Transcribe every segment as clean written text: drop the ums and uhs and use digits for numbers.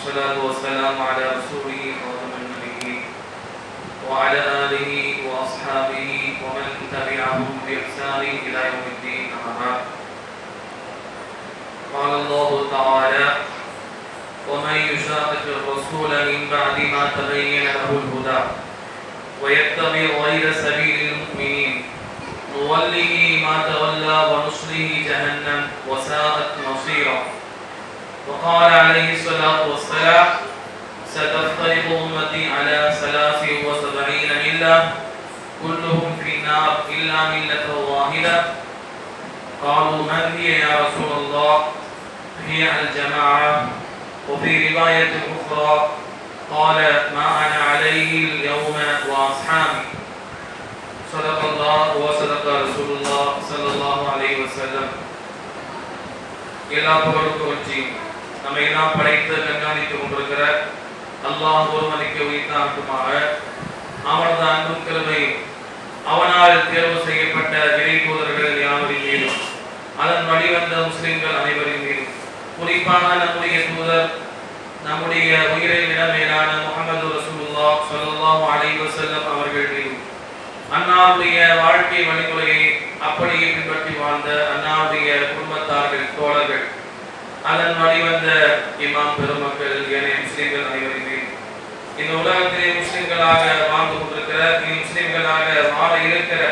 والصلاة والسلام على رسوله وخاتم النبيين وعلى آله وأصحابه ومن تبعهم بإحسان إلى يوم الدين أما بعد. قال الله تعالى: ومن يشاقق الرسول من بعد ما تبين له الهدى ويتبع غير سبيل المؤمنين نوله ما تولى ونصله جهنم وساءت مصيرا. وقال عليه الصلاة والسلام: ستفترق أمتي على 73 ملة كلهم في النار إلا ملة واحدة. قالوا: من هي يا رسول الله؟ هي الجماعة. وفي رواية أخرى قال: ما أنا عليه اليوم وأصحابي. صدق الله وصدق رسول الله صلى الله عليه وسلم. எல்லா புகழுக்கும் வெற்றியும் நம்மை எல்லாம் படைத்து கண்காணித்துக் கொண்டிருக்கிற அல்லாஹ் ஒருவனுக்கு உயிர்த்தாக்குமாக அவனது அன்பும் கிருபையும் அவனால் தேர்வு செய்யப்பட்ட இறை தூதர்கள் யாவரின் மீதும் அதன் வழிவந்த முஸ்லிம்கள் அனைவரின் மீதும் குறிப்பாக நம்முடைய தூதர் நம்முடைய உயிரை விட மேலான முஹம்மது ரசூலுல்லாஹ் ஸல்லல்லாஹு அலைஹி வஸல்லம் அவர்கள் மீதும் அன்னாருடைய வாழ்க்கை வழிமுறையை அப்படியே பின்பற்றி வாழ்ந்த அன்னாருடைய குடும்பத்தார்கள், தோழர்கள், அதன் வழிவந்த இமாம் பெருமக்கள், ஏனைய முஸ்லிம்கள் அனைவரின் மீதும் இந்த உலகத்திலே முஸ்லிம்களாக வாழ்ந்து கொண்டிருக்கிற முஸ்லிம்களாக வாழ இருக்கிற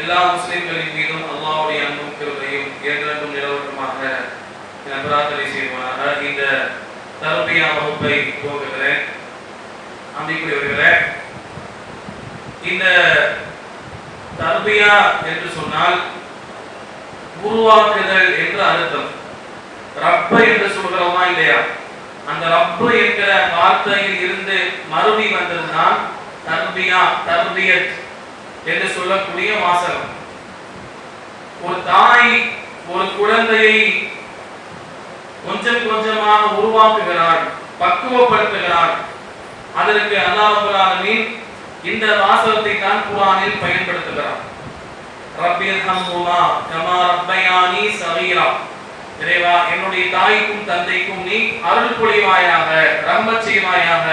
எல்லா முஸ்லிம்களின் மீதும் அல்லாஹ்வுடைய அன்பும் கிருபையும் என்றென்றும் நிலவட்டுமாக என பிரார்த்தனை செய்வானாக. இந்த தர்பியா வகுப்பை துவங்குகிறேன். அன்பிற்குரியவர்களே, இந்த தர்பியா என்று சொன்னால் உருவாக்குதல் என்று அர்த்தம். ரப்பு என்று சொல்கிறோமா இல்லையா? அந்த ரப்பு என்கிற வார்த்தையில் இருந்து மறுபடி வந்ததுதான் தர்பியா, தர்பியத் என்று சொல்லக்கூடிய வாசகம். ஒரு தாய் ஒரு குழந்தையை கொஞ்சம் கொஞ்சமாக உருவாக்குகிறாள், பக்குவப்படுத்துகிறாள். அதற்கு அல்லாஹ் ரப்பல் ஆலமீன் இந்த வாசகத்தை தான் குர்ஆனில் பயன்படுத்துகிறார். ரப்பிர்ஹம்ஹுமா கமா ரப்பயானி ஸகீரா. இறைவா, என்னுடைய தாய்க்கும் தந்தைக்கும் நீ அருள் புரிவாயாக, ரஹ்மத் செய்வாயாக.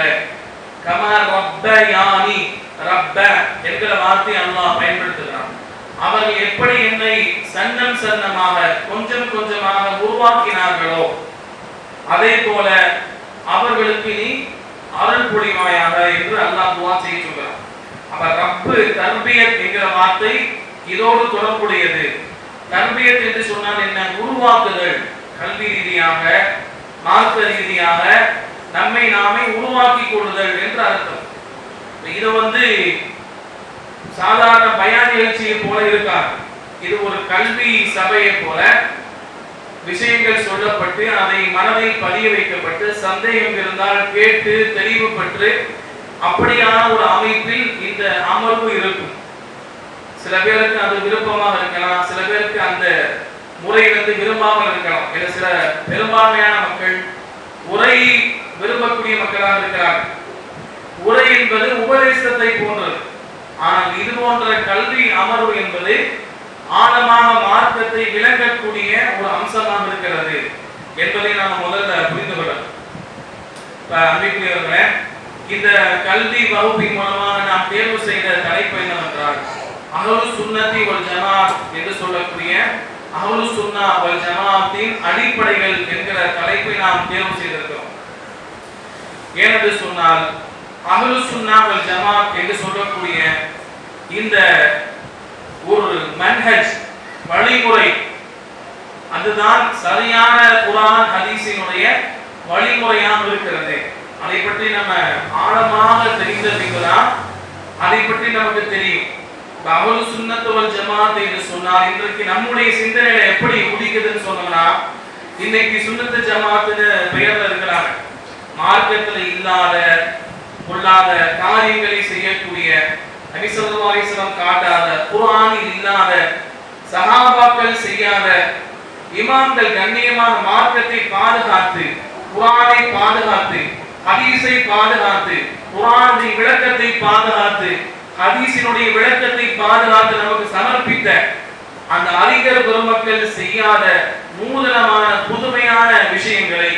கமா ரப்பயானி, ரப்ப என்கிற வார்த்தை அல்லாஹ் பயன்படுத்துகிறார். அவர்கள் எப்படி என்னை சன்னம் சன்னமாக கொஞ்சம் கொஞ்சமாக உருவாக்கினார்களோ அதே போல அவர்களுக்கு நீ அருள் புரிவாயாக என்று அல்லாஹ் துஆ செய்ய சொல்கிறார். அப்ப ரப்பு, தர்பியத் என்கிற வார்த்தை இதோடு தொடர்புடையது. தர்பியத் என்று சொன்னால் என்ன? உருவாக்குதல். கல்வி ரீதியாக, மார்க்க ரீதியாக நம்மை நாமே உருவாக்கி கொள்ளுதல் என்று அர்த்தம். இது சாதாரண பயான் நிகழ்ச்சியை போல இருக்காது. இது ஒரு கல்வி சபையை போல விஷயங்கள் சொல்லப்பட்டு அதை மனதில் பதிய வைக்கப்பட்டு சந்தேகம் இருந்தால் கேட்டு தெளிவு பெற்று அப்படியான ஒரு அமைப்பில் இந்த அமர்வு இருக்கும். சில பேருக்கு அது விருப்பமாக இருக்கலாம், சில பேருக்கு அந்த முறை விரும்பாமல் இருக்கலாம். சில பெரும்பான்மையான மக்கள் உரை விரும்பக்கூடிய மக்களாக இருக்கிறார்கள். உரை என்பது உபதேசத்தை போன்றது. ஆனால் இது போன்ற கல்வி அமர்வு என்பது ஆழமாக மார்க்கத்தை விளங்கக்கூடிய ஒரு அம்சமாக இருக்கிறது என்பதை நாம் முதல்ல புரிந்து கொள்ளலாம். அன்பிற்குரியவர்களே, இந்த கல்வி வகுப்பின் மூலமாக நாம் தேர்வு செய்த தலைப்பு என்னவென்றால் அஹ்லு சுன்னத்தி வல் ஜமாஅத் என்று சொல்லக்கூடிய அஹ்லு சுன்னா வல் ஜமாஅத்தின் அடிப்படைகள் என்கிற தலைப்பை நாம் தேர்வு செய்திருக்கிறோம். ஏனென்று சொன்னால் அஹ்லு சுன்னா வல் ஜமாஅத் என்று சொல்லக்கூடிய இந்த ஒரு மன்ஹஜ், வழிமுறை, அதுதான் சரியான குர்ஆன் ஹதீஸினுடைய வழிமுறையாக இருக்கிறது. அதை பற்றி நம்ம ஆழமாக தெரிந்ததுதான் அதை பற்றி நமக்கு தெரியும். அஹ்லு சுன்னத் வல் ஜமாஅத் என்று சொன்னால் இன்றைக்கு நம்முடைய சிந்தனையில எப்படி உதிக்குதுன்னு சொன்னோம்னா, இன்னைக்கு சுன்னத் ஜமாஅத்னு பெயர்ல இருக்கிறாங்க. மார்க்கத்தில் இல்லாத பொல்லாத காரியங்களை செய்யக்கூடிய, நபி ஸல்லல்லாஹு அலைஹி வஸல்லம் காட்டாத, குர்ஆனில் இல்லாத, சஹாபாக்கள் செய்யாத, இமாம்கள் கண்ணியமான மார்க்கத்தை பாதுகாத்து, குர்ஆனை பாதுகாத்து, ஹதீஸை பாதுகாத்து, குர்ஆனின் விளக்கத்தை பாதுகாத்து, ஹதீஸினுடைய விளக்கத்தை பாதுகாத்து நமக்கு சமர்ப்பித்த அந்த அறிஞர் பெருமக்கள் செய்யாத நூதனமான புதுமையான விஷயங்களை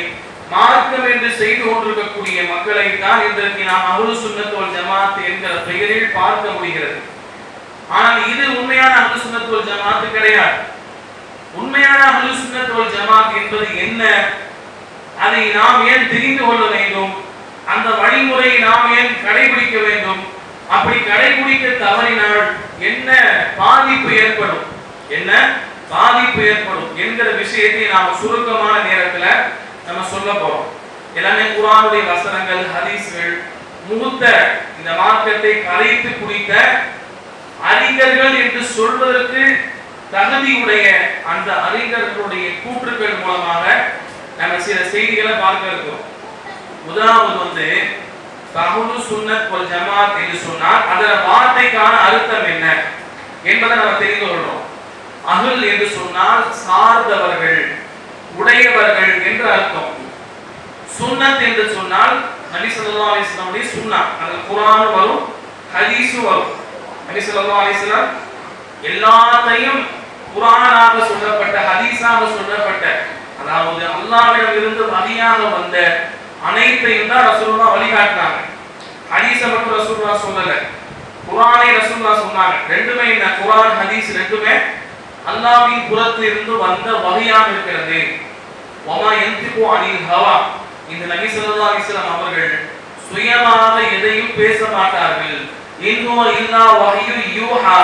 மார்க்கம் என்று செய்து கொண்டிருக்கக்கூடிய மக்களை தான் இன்றைக்கு நாம் அஹ்லுஸ் சுன்னத் வல் ஜமாத் என்கிற பெயரில் பார்க்க முடிகிறது. ஆனால் இது உண்மையான அஹ்லுஸ் சுன்னத் வல் ஜமாத் கிடையாது. உண்மையான அஹ்லுஸ் சுன்னத் வல் ஜமாத் என்பது என்ன? அதை நாம் ஏன் தெரிந்து கொள்ள வேண்டும்? அந்த வழிமுறையை நாம் ஏன் கடைபிடிக்க வேண்டும்? அப்படி கடைபிடிக்க தவறினால் என்ன பாதிப்பு ஏற்படும், என்ன பாதிப்பு ஏற்படும் என்கிற விஷயத்தை நாம் சுருக்கமான நேரத்தில் நம்ம சொல்ல போறோம். எல்லாமே குர்ஆனுடைய வசனங்கள், ஹதீஸ்கள், முகூர்த்த இந்த மார்க்கத்தை கரைத்து குடித்த அறிஞர்கள் என்று சொல்வதற்கு தகுதியுடைய அந்த அறிஞர்களுடைய கூற்றுக்கள் மூலமாக நம்ம சில செய்திகளை பார்க்க இருக்கிறோம். முதலாவது அஹ்லுஸ் சுன்னத் வல் ஜமாத் என்று சொன்னால் அதோட வார்த்தைக்கான அர்த்தம் என்ன என்பதை நம்ம தெரிந்து கொள்றோம். அஹ்ல் என்று சொன்னால் சார்ந்தவர்கள், உடையவர்கள் என்று அர்த்தம். சுன்னத் என்று சொன்னால் நபி ஸல்லல்லாஹு அலைஹி வஸல்லம் சுன்னத், அது குர்ஆன் வரும், ஹதீஸ் வரும். நபி ஸல்லல்லாஹு அலைஹி வஸல்லம் எல்லாத்தையும் குர்ஆனாக சொல்லப்பட்ட, ஹதீஸாக சொல்லப்பட்ட, அதாவது அல்லாஹ்விடம் இருந்து வழியாக வந்த அனைத்தையும் தான் ரசூலுல்லாஹ் வழிகாட்டினாங்க. ஹதீஸை மட்டும் ரசூலுல்லாஹ் சொல்லல, குர்ஆனை ரசூலுல்லாஹ் சொன்னாங்க. ரெண்டுமே என்ன, குர்ஆன் ஹதீஸ் ரெண்டுமே அல்லாஹ்வின் புறத்திலிருந்து வந்த வஹியாக இருக்கிறது. வமா யன்திகு அனில் ஹவா, இந்த நபி ஸல்லல்லாஹு அலைஹி வஸல்லம் அவர்கள் சுயமாக எதையும் பேச மாட்டார்கள். இன்ஹுவ இல்லா வஹ்யு யூஹா,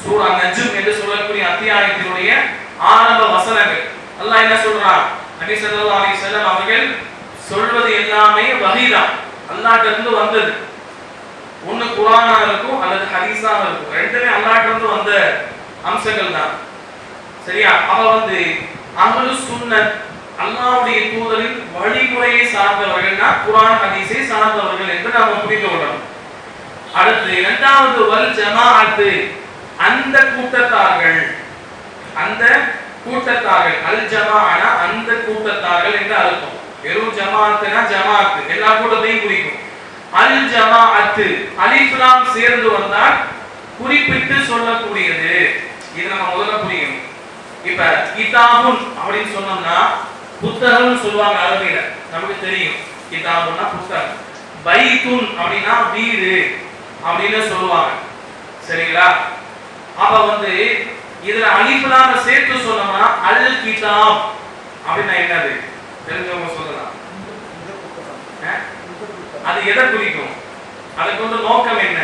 சூரா நஜ்ம் என்று சொல்லக்கூடிய அத்தியாயத்தினுடைய ஆரம்ப வசனங்கள். அல்லாஹ் என்ன சொல்றான், நபி ஸல்லல்லாஹு அலைஹி வஸல்லம் அவர்கள் சொல்வது எல்லாமே வஹீதான், அல்லாஹ்ட்ட இருந்து வந்தது. ஒன்னு குர்ஆனா இருக்கும் அல்லது ஹதீஸாக இருக்கும், ரெண்டுமே அல்லாஹ்ட்ட இருந்து வந்த அம்சங்கள் தான். சரியா? அவ அஹ்லுஸ் சுன்னத் அல்லாஹ்வுடைய தூதரின் வழிமுறையை சார்ந்தவர்கள்னா குர்ஆன் ஹதீஸை சார்ந்தவர்கள் என்று நாம் புரிந்து கொள்ளணும். அடுத்து இரண்டாவது வல் ஜமாஅத், அந்த கூட்டத்தார்கள், அந்த கூட்டத்தார்கள், அல் ஜமாஅனா அந்த கூட்டத்தார்கள் என்று அர்த்தம். வெறும் ஜமாஅத்னா ஜமாஅத் எல்லா கூட்டத்தையும் குறிக்கும். அல் ஜமாஅத் அலிஃப் லாம் சேர்ந்து வந்தால் குறிப்பிட்டு சொல்லக்கூடியது. இது நம்ம முதல்ல புரியணும். இப்ப கிதாபுன் அப்படின்னு சொன்னோம்னா புத்தகம்னு சொல்லுவாங்க அரபியில, நமக்கு தெரியும். கிதாபுன்னா புத்தகம். பைத்துன் அப்படின்னா வீடு அப்படின்னு சொல்லுவாங்க. சரிங்களா? அப்ப இதுல அலிஃப் லாம் சேர்த்து சொன்னோம்னா அல் கிதாப் அப்படின்னா என்னது தெரிஞ்சவங்க சொல்லலாம். அது எதை குறிக்கும்? அதை கொண்டு நோக்கம் என்ன?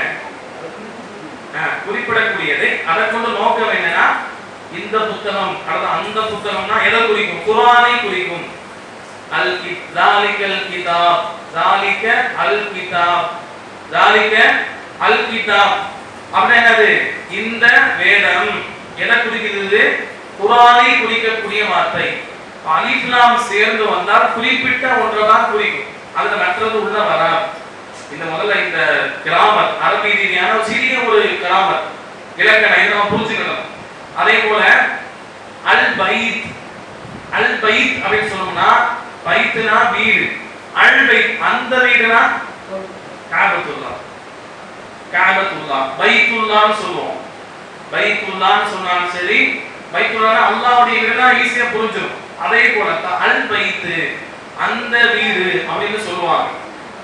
குறிப்பிடக்கூடியது. அதை கொண்டு நோக்கம் என்னன்னா இந்த புத்தகம் அல்லது அந்த புத்தகம்னா எதை குறிக்கும்? குர்ஆனை குறிக்கும். அல் ஜாலிகல் கிதாப், ஜாலிக அல் கிதாப், ஜாலிக அல் கிதாப் அப்படின்னா என்னது? இந்த வேதம் எதை குறிக்கிறது? குர்ஆனை குறிக்கக்கூடிய வார்த்தை. அலிஃப் லாம் சேர்ந்து வந்தால் குறிப்பிட்ட ஒன்றை தான் குறிக்கும், அதுல மற்றது உள்ள வராது. இந்த முதல்ல இந்த கிராமர் அரபி ரீதியான சிறிய ஒரு கிராமர் இலக்கணம் இதை நம்ம புரிஞ்சுக்கணும். அதே போல அல் பைத், அல் பைத் அப்படின்னு சொன்னோம்னா பைத்னா வீடு, அல் பைத் அந்த வீடுனா காபத்துல்லா, காபத்துல்லா பைத்துல்லான்னு சொல்லுவோம். பைத்துல்லான்னு சொன்னாலும் சரி, பைத்துல்லானா அல்லாஹ்வுடைய வீடுனா ஈஸியா புரிஞ்சிடும். அதே போல அல் பைத் அந்த வீடு அப்படின்னு சொல்லுவாங்க.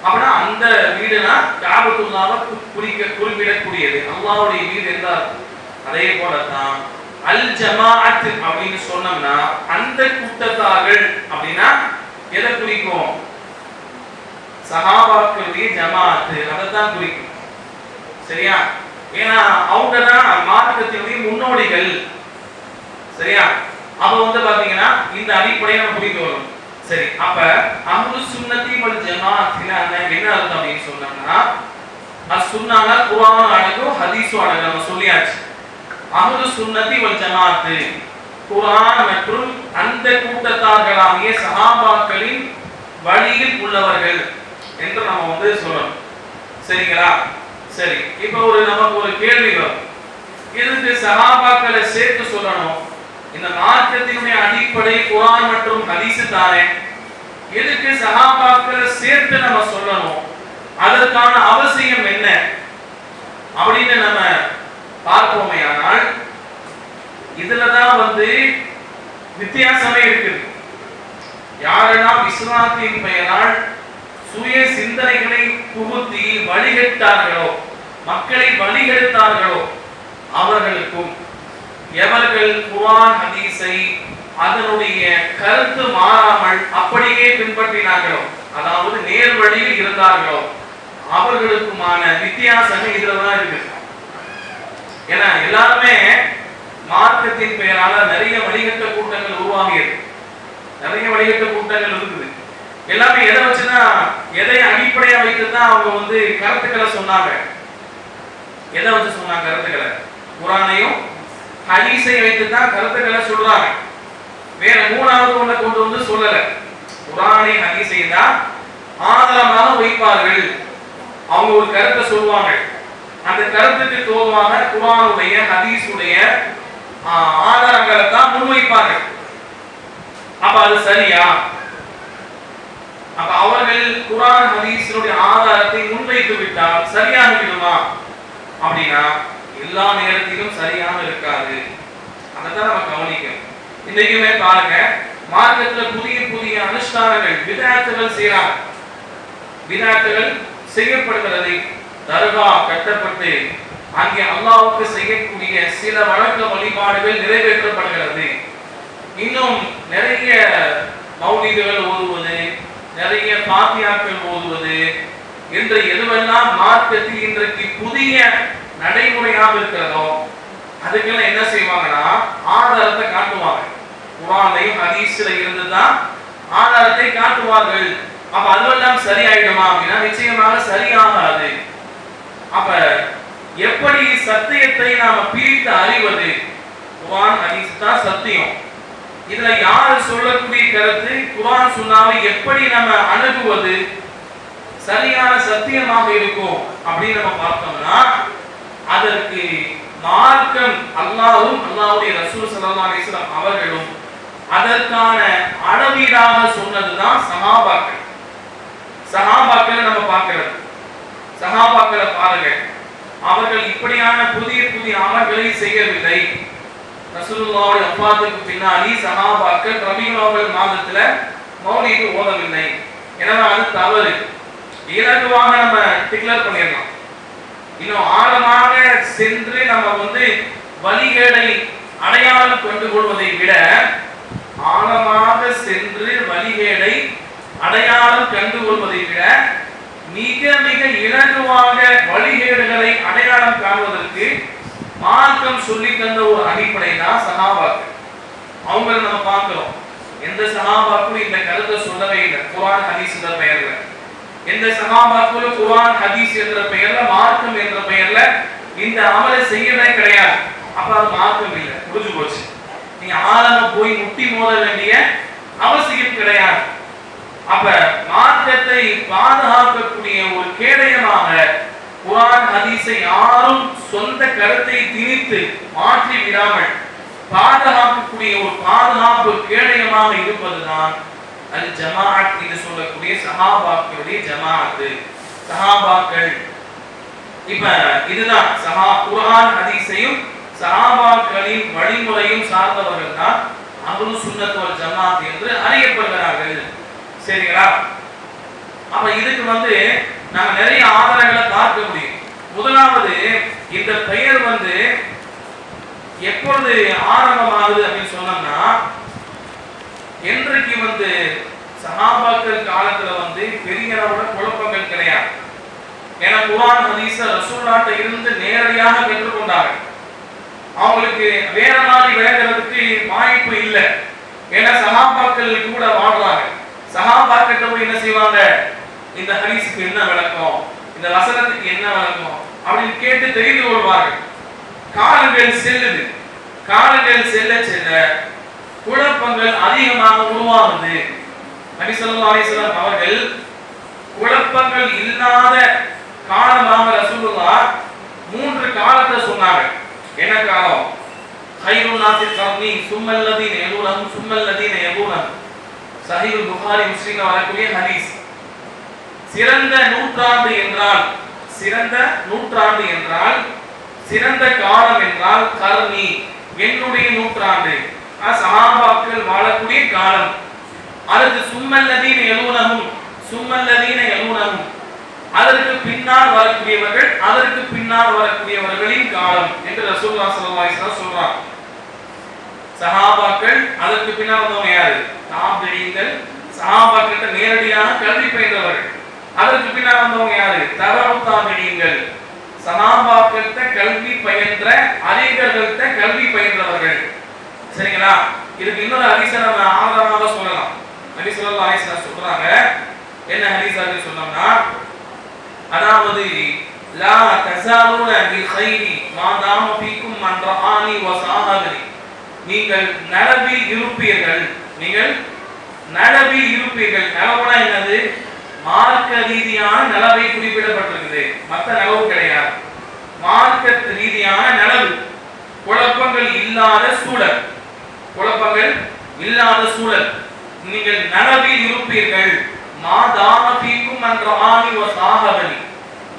அப்படின்னா அந்த வீடுனா காபத்துல்லாவை குறிப்பிடக்கூடியது, அல்லாஹ்வுடைய வீடு என்றா இருக்கும். அதே போலதான் அல் ஜமாஅத் அப்படின்னு சொன்னோம்னா அந்த கூட்டத்தார்கள் அப்படின்னா எதை குறிக்கும்? சஹாபாக்களுடைய ஜமாஅத், அதைத்தான் குறிக்கும். சரியா? ஏன்னா அவங்க தான் மார்க்கத்தினுடைய முன்னோடிகள். சரியா? அப்ப பாத்தீங்கன்னா இந்த அடிப்படையை நம்ம புரிந்து வரும். சரி, அப்ப அஹ்லுஸ் சுன்னத்தி வல் ஜமாஅத்ல என்ன அர்த்தம் அப்படின்னு சொன்னாங்கன்னா, அஸ்-சுன்னால குர்ஆன் அடங்கும், ஹதீஸ் அடங்கும். நம்ம சொல்லியாச்சு. அஹ்லுஸ் சுன்னத்தி வல் ஜமாஅத் குர்ஆன் மற்றும் அந்த கூட்டத்தார்களாகிய சஹாபாக்களின் வழியில் உள்ளவர்கள் என்று நம்ம சொல்லணும். சரிங்களா? சரி, இப்போ நமக்கு ஒரு கேள்வி வரும். எதுக்கு சஹாபாக்களை சேர்த்து சொல்லணும்? இந்த மார்க்கத்தினுடைய அடிப்படை குர்ஆன் மற்றும் ஹதீஸ் தானே, எதுக்கு சஹாபாக்களை சேர்த்து நம்ம சொல்லணும்? அதற்கான அவசியம் என்ன அப்படின்னு நம்ம பார்ப்போமேயானால் இதுலதான் வித்தியாசமே இருக்குது. யாரெல்லாம் இஸ்லாத்தின் பெயரால் சுய சிந்தனைகளை புகுத்தி வழிகெட்டார்களோ, மக்களை வழிகெடுத்தார்களோ அவர்களுக்கும், எவர்கள் குர்ஆன் ஹதீஸை அதனுடைய கருத்து மாறாமல் அப்படியே பின்பற்றினார்களோ, அதாவது நேர் வழியில் இருந்தார்களோ அவர்களுக்குமான வித்தியாசம் இதுலதான் இருக்கு. ஏன்னா எல்லாருமே மார்க்கத்தின் பெயரால நிறைய வழிகட்ட கூட்டங்கள் உருவாகியது, நிறைய வழிகட்ட கூட்டங்கள் இருக்குது. எல்லாமே எதை வச்சுன்னா, எதை அடிப்படையா வைத்துதான் அவங்க கருத்துக்களை சொன்னாங்க. எதை வச்சு சொன்னாங்க கருத்துக்களை? குர்ஆனையும் ஹதீஸை வைத்துதான் கருத்துக்களை சொல்றாங்க. வேற மூணாவது ஒன்றை கொண்டு சொல்லல. குர்ஆனை ஹதீஸை தான் ஆதாரமாக வைப்பார்கள். அவங்க ஒரு கருத்தை சொல்லுவாங்க, அந்த கருத்துக்கு தோதுவாக குர்ஆனுடைய ஹதீஸுடைய ஆதாரங்களை தான் முன்வைப்பார்கள். அப்ப அது சரியா? அப்ப அவர்கள் குர்ஆன் ஹதீஸுடைய ஆதாரத்தை முன்வைத்து விட்டால் சரியாக விடுமா அப்படின்னா எல்லா நேரத்திலும் சரியாக இருக்காது. அதான் நம்ம கவனிக்கணும். இன்னைக்குமே பாருங்க, மார்க்கத்துல புதிய புதிய அனுஷ்டானங்கள் விதஅத்துகள் செய்யறாங்க. விதஅத்துகள் செய்யப்படுகிறது. தர்கா கட்டப்பட்டு அங்கே அல்லாஹ்வுக்கு செய்யக்கூடிய சில வழக்க வழிபாடுகள் நிறைவேற்றப்படுகிறது. இன்னும் நிறைய மௌலிதுகள் ஓதுவது, நிறைய ஃபாத்தியாக்கள் ஓதுவது என்று எதுவெல்லாம் மார்க்கத்தில் இன்றைக்கு புதிய நடைமுறையாக இருக்கிறதோ அதுக்கெல்லாம் என்ன செய்வாங்கன்னா ஆதாரத்தை காட்டுவாங்க. குர்ஆன்லையும் ஹதீஸ்ல இருந்துதான் ஆதாரத்தை காட்டுவார்கள். அப்ப அதுவெல்லாம் சரியாயிடுமா அப்படின்னா நிச்சயமாக சரியாகாது. அப்ப எப்படி சத்தியத்தை நாம பிரித்து அறிவது? குர்ஆன் ஹதீஸ் தான் சத்தியம். இதுல யார் சொல்லக்கூடிய கருத்து குர்ஆன் சுன்னாவை எப்படி நம்ம அணுகுவது சரியான சத்தியமாக இருக்கும் அப்படின்னு நம்ம பார்த்தோம்னா, அதற்கு மார்க்கம் அல்லாஹ்வும் அல்லாஹ்வுடைய ரசூல் ஸல்லல்லாஹு அலைஹி வஸல்லம் அவர்களும் அதற்கான அளவீடாக சொன்னதுதான் சஹாபாக்கள். சஹாபாக்களை நம்ம பார்க்கிறது, சஹாபாக்களை பாருங்க, அவர்கள் இப்படியான புதிய புதிய அமல்களை செய்யவில்லை. ரசூலுல்லாஹி வஃபாத்துக்கு பின்னாடி சஹாபாக்கள் ரபீஉல் அவ்வல் மாதத்துல மௌலிது ஓதவில்லை. எனவே அது தவறு. இலகுவாக நம்ம டிக்ளேர் பண்ணிடலாம். இன்னும் ஆழமாக சென்று நம்ம வழிகேடை அடையாளம் கொண்டு கொள்வதை விட, ஆழமாக சென்று வழிகேடை அடையாளம் கண்டு கொள்வதை விட மிக மிக இலகுவாக வழிகேடுகளை அடையாளம் காணுவதற்கு மார்க்கம் சொல்லி தந்த ஒரு அடிப்படை தான் சஹாபாக்கள். அவங்களை நம்ம பார்க்கிறோம். எந்த சஹாபாக்களும் இந்த கருத்தை சொல்லவே இல்லை குர்ஆன் ஹதீஸ் என்ற பெயர்ல. எந்த சஹாபாக்களும் குர்ஆன் ஹதீஸ் என்ற பெயர்ல, மார்க்கம் என்ற பெயர்ல இந்த அமலை செய்யவே கிடையாது. அப்ப அது மார்க்கம் இல்லை, புரிஞ்சு போச்சு. நீங்க ஆழமா போய் முட்டி மோத வேண்டிய அவசியம் கிடையாது. அப்ப மார்க்கத்தை பாதுகாக்கக்கூடிய ஒரு கேடயமாக குர்ஆன் ஹதீஸை யாரும் சொந்த கருத்தை திணித்து மாற்றி விடாமல் பாதுகாக்கக்கூடிய ஒரு பாதுகாப்பு கேடயமாக இருப்பதுதான் அது ஜமாஅத் என்று சொல்லக்கூடிய சஹாபாக்களுடைய ஜமாஅத். சஹாபாக்கள் இப்ப இதுதான் குர்ஆன் ஹதீஸையும் சஹாபாக்களின் வழிமுறையும் சார்ந்தவர்கள் தான் அஹ்லுஸ் சுன்னத் வல் ஜமாஅத் என்று அறியப்படுகிறார்கள். சரிங்களா? அப்ப இதுக்கு நாம நிறைய ஆதாரங்களை பார்க்க முடியும். முதலாவது, இந்த பெயர் எப்பொழுது ஆரம்பமாகுது அப்படின்னு சொன்னோம்னா, என்றைக்கு சஹாபாக்கள் காலத்துல பெரிய அளவுல குழப்பங்கள் கிடையாது. ஏன்னா குர்ஆன் ஹதீஸ ரசூலுல்லாஹ்ட்ட இருந்து நேரடியாக பெற்றுக்கொண்டாங்க. அவங்களுக்கு வேற மாதிரி விளங்குறதுக்கு வாய்ப்பு இல்லை. ஏன்னா சஹாபாக்கள் கூட வாழ்றாங்க. சஹாபாக்கிட்ட போய் என்ன செய்வாங்க, இந்த ஹதீஸுக்கு என்ன விளக்கம், இந்த வசனத்துக்கு என்ன விளக்கம் அப்படின்னு கேட்டு தெரிந்து கொள்வார்கள். காலங்கள் செல்லுது. காலங்கள் செல்ல செல்ல குழப்பங்கள் அதிகமாக உருவாகுது. நபி ஸல்லல்லாஹு அலைஹி வஸல்லம் அவர்கள் குழப்பங்கள் இல்லாத காலமாக ரசூலுல்லாஹ் 3 காலத்தை சொன்னாங்க. என்ன காலம்? கைருன் நாஸி கர்னி சும்மல்லதீன யலூனஹும் சும்மல்லதீன யலூனஹும். சஹீஹுல் புகாரி முஸ்லிம்ல வரக்கூடிய ஹதீஸ். சிறந்த நூற்றாண்டு என்றால், சிறந்த நூற்றாண்டு என்றால், சிறந்த காலம் என்றால் கர்னி, என்னுடைய நூற்றாண்டு, சஹாபாக்கள் வாழக்கூடிய காலம். அல்லது சும்மல்லதீன யலூனஹும் சும்மல்லதீன யலூனஹும், அதற்கு பின்னால் வரக்கூடியவர்கள், அதற்கு பின்னால் வரக்கூடியவர்களின் காலம் என்று ரசூலுல்லாஹி ஸல்லல்லாஹு அலைஹி வஸல்லம் சொல்றாங்க. சஹாபாக்கள், அதற்கு பின்னால் வந்தவங்க யாரு? தாபிஈன்கள், சஹாபாக்கிட்ட நேரடியாக கல்வி பயின்றவர்கள். அதற்கு பின்னால் வந்தவங்க யாரு? தபஉ தாபிஈன்கள், சஹாபாக்கிட்ட கல்வி பயின்ற அறிஞர்கள்ட்ட கல்வி பயின்றவர்கள். சரிங்களா? இதுக்கு இன்னொரு ஹதீஸை நம்ம ஆதாரமாக சொல்லலாம். நபி ஸல்லல்லாஹு அலைஹி வஸல்லம் சொல்றாங்க, என்ன ஹதீஸ் அப்படி சொன்னோம்னா, அதாவது லா தஸாலூன பில் கைரி மா தாம ஃபீக்கும் மன் ரஆனி வ ஸாஹபனி, நீங்கள் நலவில் இருப்பீர்கள், நீங்கள் நலவில் இருப்பீர்கள். நலவுனா என்னது? மார்க்க ரீதியான நலவை குறிப்பிடப்பட்டிருக்குது, மற்ற நலவு கிடையாது. மார்க்க ரீதியான நலவு, குழப்பங்கள் இல்லாத சூழல், குழப்பங்கள் இல்லாத சூழல், நீங்கள் நலவில் இருப்பீர்கள். மாதாம ஃபீக்கும் மன் ரஆனி வ ஸாஹபனி,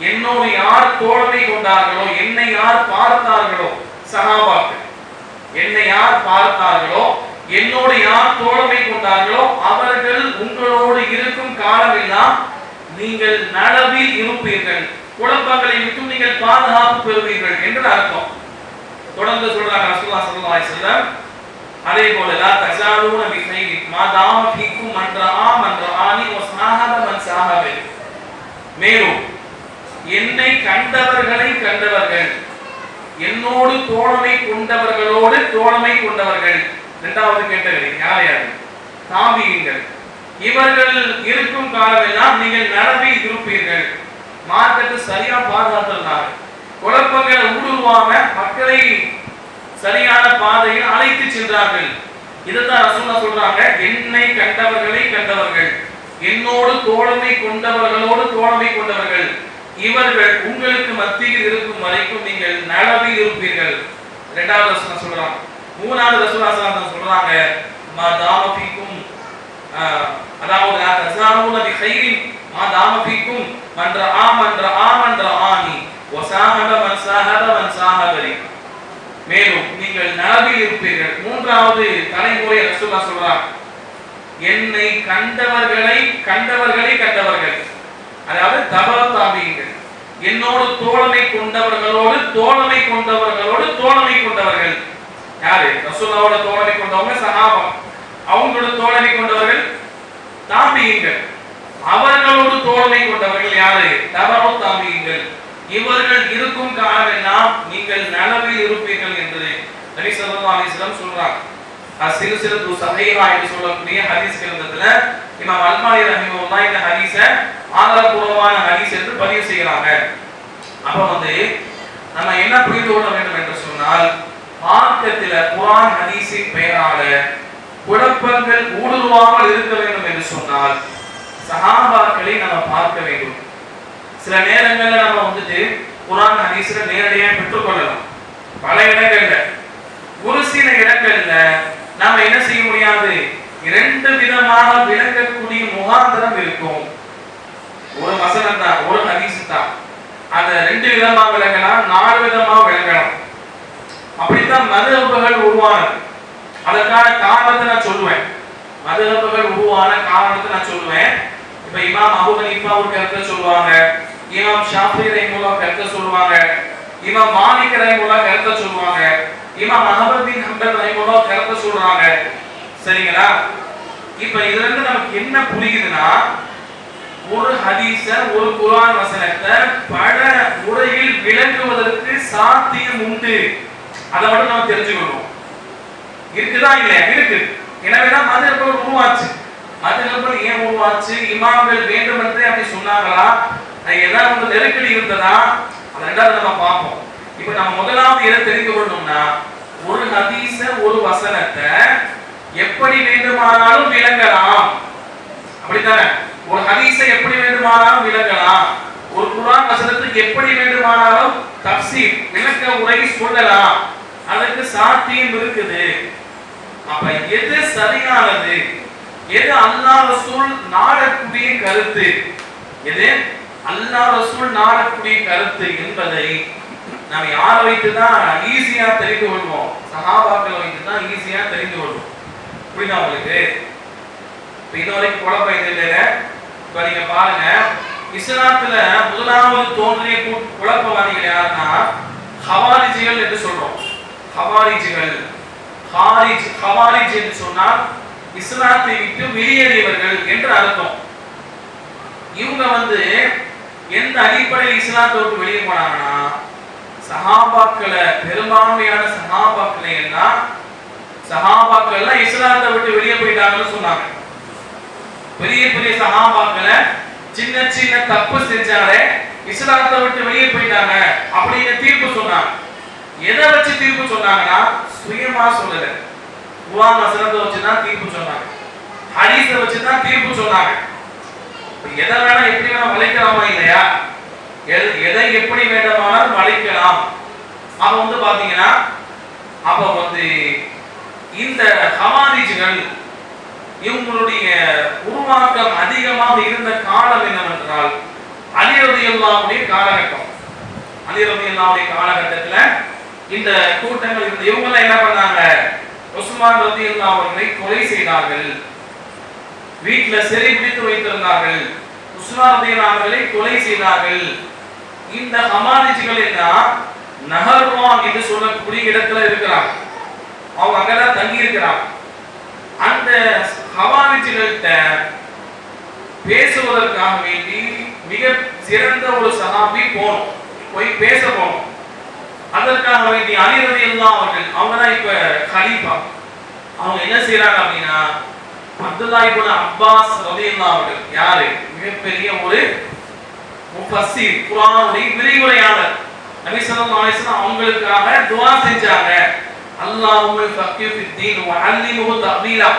என்னோடு யார் தோழமை கொண்டார்களோ, என்னை யார் பார்த்தார்களோ, சஹாபாக்கள் என்னை யார் பார்த்தார்களோ, என்னோடு யார் தோழமை கொண்டார்களோ, அவர்கள் உங்களோடு இருக்கும் காலமெல்லாம் நீங்கள் நலவில் இருப்பீர்கள், குழப்பங்களை விட்டு நீங்கள் பாதுகாப்பு பெறுவீர்கள் என்று அர்த்தம். தொடர்ந்து சொல்றாங்க ரசூலுல்லாஹி ஸல்லல்லாஹு அலைஹி வஸல்லம், அதே போல லா தஸாலூன பிகைரி மா தாம ஃபீக்கும் மன் ரஆ மன் ரஆனி வ ஸாஹப மன் ஸாஹபனி, மேலும் என்னை கண்டவர்களை கண்டவர்கள், என்னோடு தோழமை கொண்டவர்களோடு தோழமை கொண்டவர்கள். இரண்டாவது கேட்டகரி யார்? யார்? தாபிஈன்கள். இவர்கள் இருக்கும் காலமெல்லாம் நீங்கள் நலவில் இருப்பீர்கள், மார்க்கத்தை சரியா பாதுகாத்துறாங்க, குழப்பங்களை ஊடுருவாம மக்களை சரியான பாதையில் அழைத்து சென்றார்கள். இதைத்தான் ரசூலுல்லாஹ் சொல்றாங்க, என்னை கண்டவர்களை கண்டவர்கள், என்னோடு தோழமை கொண்டவர்களோடு தோழமை கொண்டவர்கள், இவர்கள் உங்களுக்கு மத்தியில் இருக்கும் வரைக்கும் நீங்கள் நலவில் இருப்பீர்கள். இரண்டாவது ரசூலுல்லாஹ் சொல்றாங்க. மூணாவது ரசூலுல்லாஹ் சொல்றாங்க, மா தாம ஃபீக்கும், அதாவது லா தஸாலூன பிகைரின் மா தாம ஃபீக்கும் மன் ரஆ மன் ரஆ மன் ரஆனி வ ஸாஹப மன் ஸாஹப மன் ஸாஹபனி, மேலும் நீங்கள் நலவில் இருப்பீர்கள். மூன்றாவது தலைமுறை ரசூலுல்லாஹ் சொல்றாங்க, என்னை கண்டவர்களை கண்டவர்களை கண்டவர்கள், அதாவது தபஅ தாபிஈன்கள், என்னோடு தோழமை கொண்டவர்களோடு தோழமை கொண்டவர்களோடு தோழமை கொண்டவர்கள். யாரு? ரசூலுல்லாஹோட தோழமை கொண்டவங்க சஹாபா, அவங்களோட தோழமை கொண்டவர்கள் தாபிஈன்கள், அவர்களோடு தோழமை கொண்டவர்கள் யாரு? தபஅ தாபிஈன்கள். இவர்கள் இருக்கும் காலமெல்லாம் நீங்கள் நலவில் இருப்பீர்கள் என்று நபி ஸல்லல்லாஹு அலைஹி வஸல்லம் சொல்றாங்க. சில்சிலத்து ஸஹீஹா என்று சொல்லக்கூடிய ஹதீஸ் கிரந்தத்துல இமாம் அல்பானி ரஹிமஹுல்லாஹ் இந்த ஹதீஸை ஆதாரபூர்வமான ஹதீஸ் என்று பதிவு செய்யறாங்க. அப்ப நம்ம என்ன புரிந்து கொள்ள வேண்டும் என்று சொன்னால், மார்க்கத்தில குர்ஆன் ஹதீஸின் பெயரால குழப்பங்கள் ஊடுருவாமல் இருக்க வேண்டும் என்று சொன்னால் சஹாபாக்களை நம்ம பார்க்க வேண்டும். சில நேரங்கள்ல நம்ம குர்ஆன் ஹதீஸ்ல நேரடியாக பெற்றுக்கொள்ளலாம், பல இடங்கள்ல. ஒரு சில இடங்கள்ல நாம என்ன செய்ய முடியாது, இரண்டு விதமாக விளங்கக்கூடிய முகாந்திரம் இருக்கும். ஒரு வசனம் தான், ஒரு ஹதீஸ் தான், அத ரெண்டு விதமா விளங்கலாம், நாலு விதமா விளங்கலாம். அப்படித்தான் மதுஹபுகள் உருவானது. அதற்கான காரணத்தை நான் சொல்லுவேன். மதுஹபுகள் உருவான காரணத்தை நான் சொல்லுவேன். இப்ப இமாம் அபூ ஹனீஃபா ஒரு கருத்தை சொல்லுவாங்க, இமாம் ஷாஃபிஈ ரஹிமஹுல்லாஹ் கருத்தை சொல்லுவாங்க, இமாம் மாலிக் ரஹிமஹுல்லாஹ் கருத்தை சொல்லுவாங்க, இமாம் அஹ்மத் பின் ஹம்பல் ரஹிமஹுல்லாஹ் கருத்தை சொல்றாங்க. சரிங்களா? இப்ப இதுல இருந்து நமக்கு என்ன புரியுதுன்னா, ஒரு ஹதீஸ ஒரு குர்ஆன் வசனத்தை பல முறையில் விளக்குவதற்கு சாத்தியம் உண்டு. அதை மட்டும் நம்ம தெரிஞ்சுக்கணும். இருக்குதா இல்லையா? இருக்கு. எனவேதான் மதுஹபுகள் உருவாச்சு. மதுஹபுகள் ஏன் உருவாச்சு? இமாம்கள் வேண்டுமென்றே அப்படி சொன்னாங்களா? ஏதாவது நெருக்கடி இருந்ததா? அதை ரெண்டாவது நம்ம பார்ப்போம். இப்ப நம்ம முதலாவது எதை தெரிந்து கொள்ளணும்னா, ஒரு ஹதீஸ ஒரு வசனத்தை எப்படி வேண்டுமானாலும் விளங்கலாம். அப்படித்தானே? ஒரு ஹதீஸை எப்படி வேண்டுமானாலும் விளங்கலாம். ஒரு குர்ஆன் வசனத்துக்கு எப்படி வேண்டுமானாலும் தஃப்சீர் விளக்க உரை சொல்லலாம். அதற்கு சாத்தியம் இருக்குது. அப்ப எது சரியானது, எது அல்லாஹ் ரசூல் நாடக்கூடிய கருத்து, எது அல்லாஹ் ரசூல் நாடக்கூடிய கருத்து என்பதை நாம் யாரை வைத்துதான் ஈஸியா தெரிந்து கொள்வோம்? சஹாபாக்களை வைத்துதான் ஈஸியா தெரிந்து கொள்வோம். புரியுதா உங்களுக்கு? இது வரைக்கும் குழப்பம் இது இல்லைங்க. இப்ப நீங்க பாருங்க, இஸ்லாத்துல முதலாவது தோன்றிய குழப்பவாதிகள் யாருன்னா ஹவாரிஜிகள் என்று சொல்றோம். ஹவாரிஜிகள், ஹவாரிஜ் என்று சொன்னால் இஸ்லாத்தை விட்டு வெளியேறியவர்கள் என்று அர்த்தம். இவங்க எந்த அடிப்படையில் இஸ்லாத்தை விட்டு வெளியே போனாங்கன்னா, சஹாபாக்களை, பெரும்பான்மையான சஹாபாக்களை எல்லாம் சஹாபாக்கள் இஸ்லாத்தை விட்டு வெளியே போயிட்டாங்கன்னு சொன்னாங்க. பெரிய பெரிய சஹாபாக்களை சின்ன சின்ன தப்பு செஞ்சாலே இஸ்லாத்தை விட்டு வெளியே போயிட்டாங்க அப்படின்னு தீர்ப்பு சொன்னாங்க. எதை வச்சு தீர்ப்பு சொன்னாங்கன்னா, சுயமா சொல்லல, குர்ஆன் வசனத்தை வச்சுதான் தீர்ப்பு சொன்னாங்க, ஹதீஸை வச்சுதான் தீர்ப்பு சொன்னாங்க. எதை வேணா எப்படி வேணா வளைக்கலாமா இல்லையா? எதை எப்படி வேண்டுமானாலும் வளைக்கலாம். அப்ப பாத்தீங்கன்னா, அப்ப இந்த ஹவாரிஜிகள் இவங்களுடைய உருவாக்கம் அதிகமாக இருந்த காலம் என்னவென்றால் அலி ரலியல்லாஹுடைய காலகட்டம். அலி ரலியல்லாஹுடைய காலகட்டத்துல இந்த கூட்டங்கள் இருந்த இவங்க என்ன பண்ணாங்க, உஸ்மான் ரலியல்லாஹு அவர்களை கொலை செய்தார்கள், வீட்டில் சிறை பிடித்து வைத்திருந்தார்கள், உஸ்மான் ரலியல்லாஹு அவர்களை கொலை செய்தார்கள். இந்த ஹவாரிஜிகள் எல்லாம் நஹர்வான் என்று சொல்லக்கூடிய இடத்துல இருக்கிறாங்க. அவங்க அங்கதான் தங்கி இருக்கிறாங்க. அந்த ஹவாரிஜிகள்கிட்ட பேசுவதற்காக வேண்டி மிக சிறந்த ஒரு சஹாபி போய் பேச போனோம். அதற்காக வேண்டி அலி ரலியல்லாஹு அவர்கள், அவங்க தான் இப்ப கலீஃபா, அவங்க என்ன செய்யறாங்க அப்படின்னா, அப்துல்லாஹ் இப்னு அப்பாஸ் ரலியல்லாஹு அவர்கள் யாரு, மிகப்பெரிய ஒரு முஃபஸ்ஸிர், குர்ஆனுடைய விரிவுரையாளர், நபி ஸல்லல்லாஹு அலைஹி வஸல்லம் அவங்களுக்காக துஆ செஞ்சாங்க. அல்லாஹும்ம ஃபக்கிஹ் ஃபித்தீன் வ அல்லிம்ஹு தஅவீலா,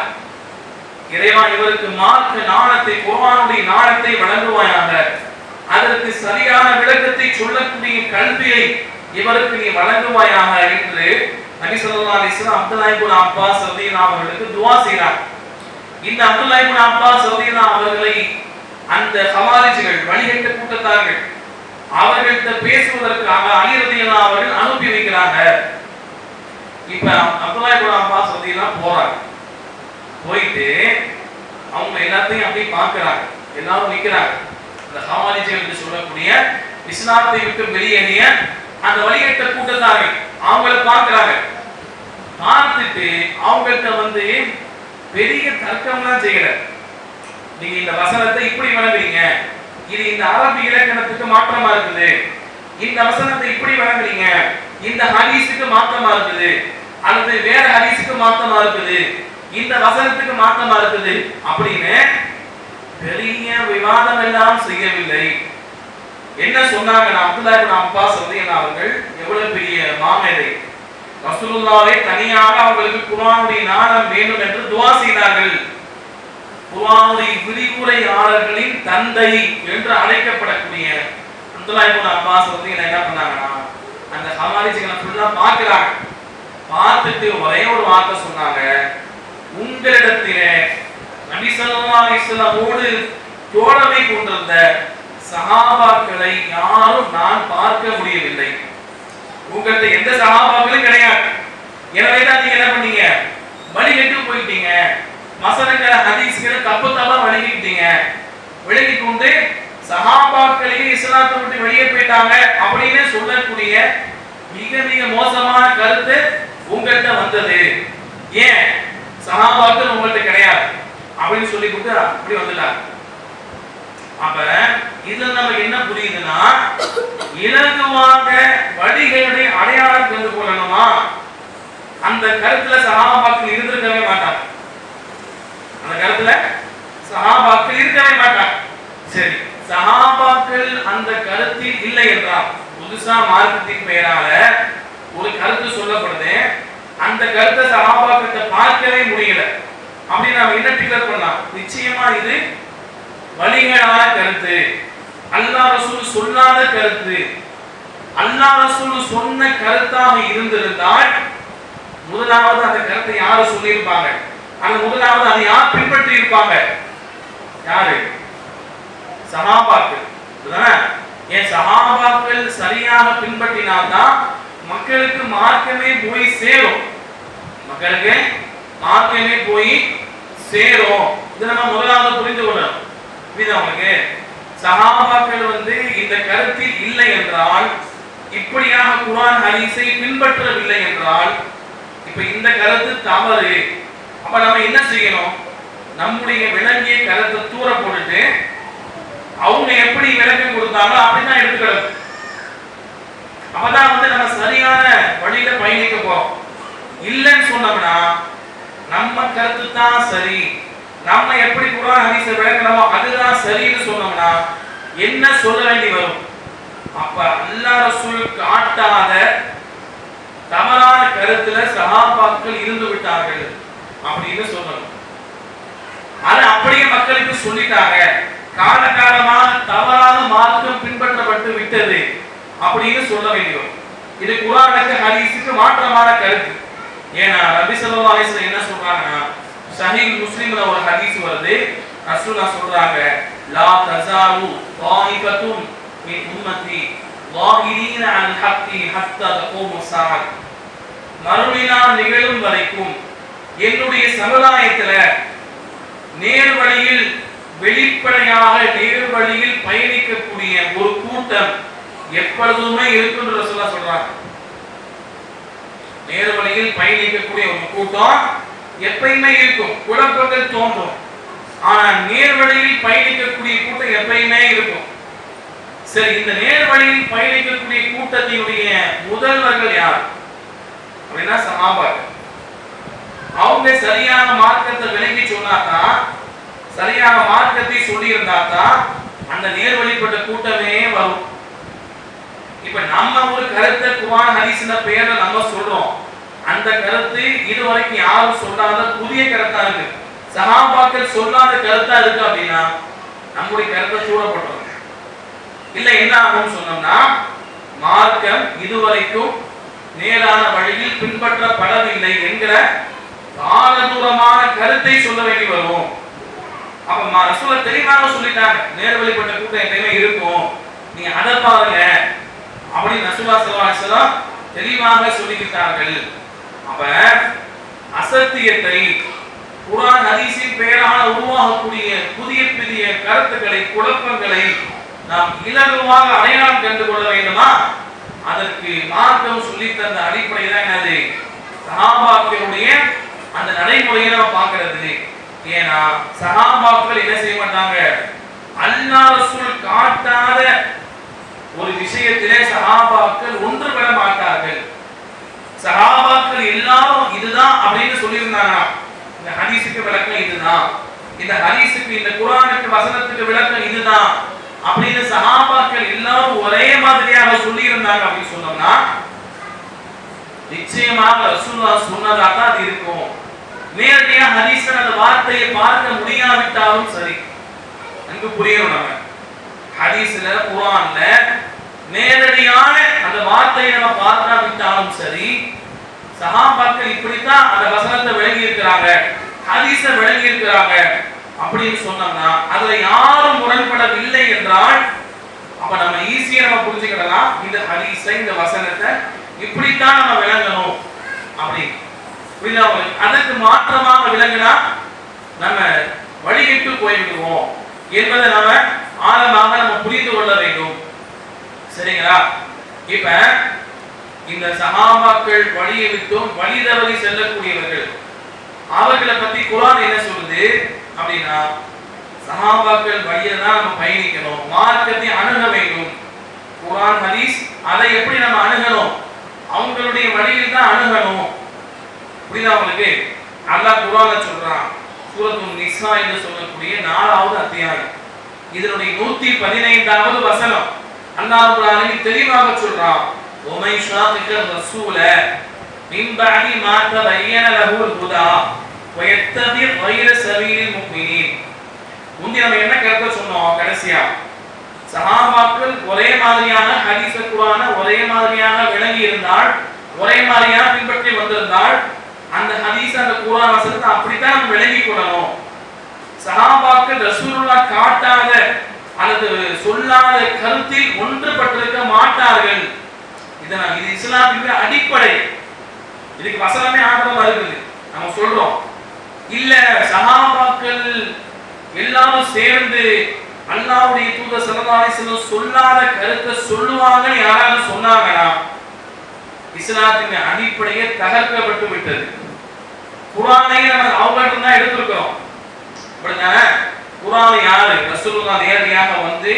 இறைவா இவருக்கு மார்க்க ஞானத்தை, குர்ஆனுடைய ஞானத்தை வழங்குவாயாக, அதற்கு சரியான விளக்கத்தை சொல்லக்கூடிய கல்வியை இவருக்கு நீ வழங்குவாயாக என்று நபி ஸல்லல்லாஹு அலைஹி வஸல்லம் அப்துல்லாஹ் இப்னு அப்பாஸ் ரலியல்லாஹு அவர்களுக்கு துஆ செய்றாங்க. இந்த அப்துல்லாஹ் இப்னு அப்பாஸ் ரலியல்லாஹு அவர்களை அந்த ஹவாரிஜிகள், வழிகட்ட கூட்டத்தார்கள், அவர்கள்ட்ட பேசுவதற்காக அலி ரலியல்லாஹு அவர்கள் அனுப்பி வைக்கிறாங்க. இப்ப அப்துல்லாஹ் இப்னு அப்பாஸ் ரலியல்லாஹு போறாங்க. போயிட்டு அவங்க எல்லாத்தையும் அப்படியே பார்க்கறாங்க. எல்லாரும் நிக்கிறாங்க. அந்த ஹவாரிஜிகள் என்று சொல்லக்கூடிய இஸ்லாத்தை விட்டு வெளியேறிய அந்த வழிகட்ட கூட்டத்தார்கள் அவங்கள பார்க்கறாங்க. பார்த்துட்டு அவங்கள்ட்ட பெரிய தர்க்கம்லாம் செய்யல. நீங்க இந்த வசனத்தை இப்படி வழங்குறீங்க, இது இந்த அரபி இலக்கணத்துக்கு மாற்றமா இருக்குது, இந்த வசனத்தை இப்படி வழங்குறீங்க, இந்த ஹதீஸுக்கு மாற்றமா இருக்குது, அல்லது வேற ஹதீஸுக்கு மாற்றமா இருக்குது, இந்த வசனத்துக்கு மாற்றமா இருக்குது அப்படின்னு பெரிய விவாதம் எல்லாம் செய்யவில்லை. என்ன சொன்னாங்க, அப்துல்லாஹ் இப்னு அப்பாஸ் ரலியல்லாஹு அவர்கள் எவ்வளவு பெரிய மாமேதை, ரசூலுல்லாஹ்வை தனியாக அவங்களுக்கு குர்ஆனுடைய ஞானம் வேண்டும் என்று துஆ செய்தார்கள். குர்ஆனுடைய விரிவுரையாளர்களின் தந்தை என்று அழைக்கப்படக்கூடிய அப்துல்லாஹ் இப்னு அப்பாஸ் ரலியல்லாஹு என்ன பண்ணாங்கன்னா, அந்த ஹவாரிஜிகளை ஃபுல்லா பார்க்கறாங்க. பார்த்துட்டு ஒரே ஒரு வார்த்தை சொன்னாங்க, உங்களிடத்திலே நபி ஸல்லல்லாஹு அலைஹி வஸல்லமோடு தோழமை கொண்டிருந்த சஹாபாக்களை யாரும் நான் பார்க்க முடியவில்லை. உங்கள்கிட்ட எந்த சஹாபாக்களும் கிடையாது. எனவே தான் நீங்க என்ன பண்ணீங்க, வழிகட்டு போயிட்டீங்க, வசனங்களை ஹதீஸ்களை தப்பு தப்பா வழங்கிட்டீங்க, விளங்கி கொண்டு சஹாபாக்களையே இஸ்லாத்தை விட்டு வெளியே போயிட்டாங்க அப்படின்னு சொல்லக்கூடிய மிக மிக மோசமான கருத்து உங்கள்கிட்ட வந்தது. ஏன் சஹாபாக்கள் உங்கள்கிட்ட கிடையாது அப்படின்னு சொல்லி கொடுத்து அப்படி வந்துட்டாங்க. அப்ப இதுல நம்ம என்ன புரியுதுன்னா, இலகுவாக வழிகளுடைய அடையாளம் கண்டு கொள்ளணுமா, அந்த கருத்துல சஹாபாக்கள் இருந்திருக்கவே மாட்டாங்க. அந்த கருத்துல சஹாபாக்கள் இருக்கவே மாட்டாங்க. சரி, சஹாபாக்கள் அந்த கருத்தில் இல்லை என்றால், புதுசா மார்க்கத்தின் பெயரால ஒரு கருத்து சொல்லப்படுது, அந்த கருத்தை சஹாபாக்கிட்ட பார்க்கவே முடியல அப்படின்னு நம்ம என்ன டிக்ளேர் பண்ணலாம், நிச்சயமா இது வழிகளான கருத்து, அல்லாஹ் ரசூல் சொல்லாத கருத்து. அல்லாஹ் ரசூல் சொன்ன கருத்தாக இருந்திருந்தால் முதலாவது அந்த கருத்தை யாரு சொல்லியிருப்பாங்க, அந்த முதலாவது அதை யார் பின்பற்றி இருப்பாங்க, யாரு, சஹாபாக்கள். ஏன் சஹாபாக்கள் சரியாக பின்பற்றினால்தான் மக்களுக்கு மார்க்கமே போய் சேரும், மக்களுக்கு மார்க்கமே போய் சேரும். இதை நம்ம முதலாவது புரிந்து கொள்ளணும். புரியுதா உங்களுக்கு? சஹாபாக்கள் இந்த கருத்தில் இல்லை என்றால், இப்படியாக குர்ஆன் ஹதீஸை பின்பற்றவில்லை என்றால், இப்ப இந்த கருத்து தவறு. அப்ப நம்ம என்ன செய்யணும்? நம்முடைய விளங்கிய கருத்தை தூர போட்டுட்டு அவங்க எப்படி விளக்கம் கொடுத்தாங்களோ அப்படிதான் எடுத்துக்கிறது. அப்பதான் நம்ம சரியான வழியில பயணிக்க போறோம். இல்லைன்னு சொன்னோம்னா நம்ம கருத்து தான் சரி, நம்ம எப்படி குர்ஆன் ஹதீஸை விளக்கணுமோ அதுதான் சரின்னு சொன்னோம்னா என்ன சொல்ல வேண்டி வரும்? அப்ப அல்லாஹ் ரசூல் காட்டாத தவறான கருத்துல சஹாபாக்கள் இருந்து விட்டார்கள் அப்படின்னு சொல்லணும். அது அப்படியே மக்களுக்கு சொல்லிட்டாங்க, காலகாலமாக தவறான மார்க்கம் பின்பற்றப்பட்டு விட்டது அப்படின்னு சொல்ல வேண்டும். இது குர்ஆனுக்கு ஹதீஸுக்கு மாற்றமான கருத்து. ஏன்னா நபி ஸல்லல்லாஹு அலைஹி வஸல்லம் என்ன சொல்றாங்கன்னா, சஹீஹ் முஸ்லிம்ல ஒரு ஹதீஸ் வருது. ரசூலுல்லாஹ் சொல்றாங்க, லா தஸாலு தாயிஃபத்துன் மின் உம்மத்தி ظاهرين على الحق حتى تقوم الساعة. மறுமையினா நிகழும் வரைக்கும் என்னுடைய சமுதாயத்துல நேர்வழியில் வெளிப்படையாக நேர்வழியில் பயணிக்கக்கூடிய ஒரு கூட்டம் எப்பொழுதுமே இருக்குன்னு ரசூலுல்லாஹ் சொல்றாங்க. நேர்வழியில் பயணிக்கக்கூடிய ஒரு கூட்டம் எப்பயுமே இருக்கும். குழப்பங்கள் தோன்றும், ஆனா நேர்வழியில் பயணிக்கக்கூடிய கூட்டம் எப்பயுமே இருக்கும். சரி, இந்த நேர்வழியில் பயணிக்கக்கூடிய கூட்டத்தினுடைய முதல்வர்கள் யார் அப்படின்னா சஹாபாக்கள். அவங்க சரியான மார்க்கத்தை விளங்கி சொன்னாதான், சரியான மார்க்கத்தை சொல்லி இருந்தாதான் அந்த நேர்வழிப்பட்ட கூட்டமே வரும். இப்ப நம்ம ஒரு கருத்தை குர்ஆன் ஹதீஸ்ன பெயர்ல நம்ம சொல்றோம், அந்த கருத்து இதுவரைக்கும் யாரும் சொல்லாத புதிய கருத்தா இருக்கு, சஹாபாக்கள் சொல்லாத கருத்தா இருக்கு அப்படின்னா நம்முடைய கருத்தை சூடப்பட்டோம். இல்ல என்ன ஆகும் சொன்னோம்னா, மார்க்கம் இதுவரைக்கும் நேரான வழியில் பின்பற்றப்படவில்லை என்கிற பாரதூரமான கருத்தை சொல்ல வேண்டி வரும். அப்ப ரசூலுல்லாஹ் தெளிவாக சொல்லிட்டாங்க, நேர்வழிப்பட்ட கூட்டம் எப்பயுமே இருக்கும், நீங்க அதை பாருங்க அப்படின்னு ரசூலுல்லாஹ் ஸல்லல்லாஹு அலைஹி வஸல்லம் தெளிவாக சொல்லிவிட்டார்கள். அப்ப அசத்தியத்தை குர்ஆன் ஹதீஸின் பெயரால் உருவாகக்கூடிய புதிய புதிய கருத்துக்களை குழப்பங்களை நாம் இலகுவாக அடையாளம் கண்டு கொள்ள வேண்டுமா? அதற்கு மார்க்கம் சொல்லி தந்த அடிப்படை தான் என்னது? சஹாபாக்களுடைய அந்த நடைமுறையை நம்ம பார்க்கிறது. ஏன்னா சஹாபாக்கள் என்ன செய்ய மாட்டாங்க, அல்லாஹ் ரசூல் காட்டாத ஒரு விஷயத்திலே சஹாபாக்கள் ஒன்றுபட மாட்டார்கள். சஹாபாக்கள் எல்லாரும் இதுதான் அப்படின்னு சொல்லியிருந்தாங்க, இந்த ஹதீஸுக்கு விளக்கம் இதுதான், இந்த ஹதீஸுக்கு இந்த குர்ஆனுக்கு வசனத்துக்கு விளக்கம் இதுதான் அப்படின்னு சஹாபாக்கள் எல்லாரும் ஒரே மாதிரியாக சொல்லி இருந்தாங்க அப்படின்னு சொன்னோம்னா நிச்சயமாக ரசூலுல்லாஹ் சொன்னதா தான் அது இருக்கும். நேரடியாக ஹதீஸ்ல அந்த வார்த்தையை பார்க்க முடியாவிட்டாலும் சரி, அங்கு புரியணும். நம்ம ஹதீஸ்ல குர்ஆன்ல நேரடியான அந்த வார்த்தையை நம்ம பார்க்காவிட்டாலும் சரி, சஹாபாக்கள் இப்படித்தான் அந்த வசனத்தை விளங்கி இருக்கிறாங்க, ஹதீஸை விளங்கி இருக்கிறாங்க அப்படின்னு சொன்னோம்னா அதுல யாரும் முரண்படவில்லை என்றால் அப்ப நம்ம ஈஸியா நம்ம புரிஞ்சுக்கலாம், இந்த ஹதீஸை இந்த வசனத்தை இப்படித்தான் நம்ம விளங்கணும் அப்படி. அதற்கு மாற்றமாக விளங்கினா நம்ம வழிகிட்டு போய்விடுவோம் என்பதை நாம ஆழமாக நம்ம புரிந்து கொள்ள வேண்டும். சரிங்களா? இப்ப இந்த சஹாபாக்கள் வழியை விட்டும் வழி தவறி செல்லக்கூடியவர்கள், அவர்களை பத்தி குர்ஆன் என்ன சொல்லுது அப்படின்னா, சஹாபாக்கள் வழியில தான் நம்ம பயணிக்கணும், மார்க்கத்தை அணுக வேண்டும். குர்ஆன் ஹதீஸ் அதை எப்படி நம்ம அணுகணும்? அவங்களுடைய வழியில் தான் அணுகணும். புரியுதா உங்களுக்கு? அல்லாஹ் குர்ஆன்ல சொல்றான், சூரத்துன் நிஸா என்று சொல்லக்கூடிய 4வது அத்தியாயம் இதனுடைய 115வது வசனம் அல்லாஹ் குர்ஆனில் தெளிவாக சொல்றான், وَمَنْ يُشَاقِقِ الرَّسُولَ مِنْ بَعْدِ مَا تَبَيَّنَ لَهُ الْهُدَى وَيَتَّبِعْ غَيْرَ سَبِيلِ الْمُؤْمِنِينَ. முந்தி நம்ம என்ன கருத்தை சொன்னோம்? கடைசியா சஹாபாக்கள் ஒரே மாதிரியான ஹதீஸ் குர்ஆன ஒரே மாதிரியான விளங்கி இருந்தால், ஒரே மாதிரியான பின்பற்றி வந்திருந்தால் அந்த ஹதீஸ் அந்த குர்ஆன் வசனத்தை அப்படித்தான் நம்ம விளங்கிக் கொள்ளணும். சஹாபாக்கள் ரசூலுல்லாஹ் காட்டாத அல்லது சொல்லாத கருத்தில் ஒன்றுபட்டிருக்க மாட்டார்கள். இது இஸ்லாமின் அடிப்படை. இதுக்கு வசனமே ஆதாரமா இருக்குது. நம்ம சொல்றோம் இல்ல சஹாபாக்கள் எல்லாரும் சேர்ந்து அல்லாஹ்வுடைய தூதர் ஸல்லல்லாஹு அலைஹி வஸல்லம் சொல்லாத கருத்தை சொல்லுவாங்கன்னு யாராவது சொன்னாங்கன்னா இஸ்லாத்தின் அடிப்படையே தகர்க்கப்பட்டு விட்டது. குர்ஆனை நம்ம அவங்கள்ட்ட தான் எடுத்துக்கிறோம். அப்படிதானே? குர்ஆன் யாரு? ரசூலுல்லாஹ் நேரடியாக வந்து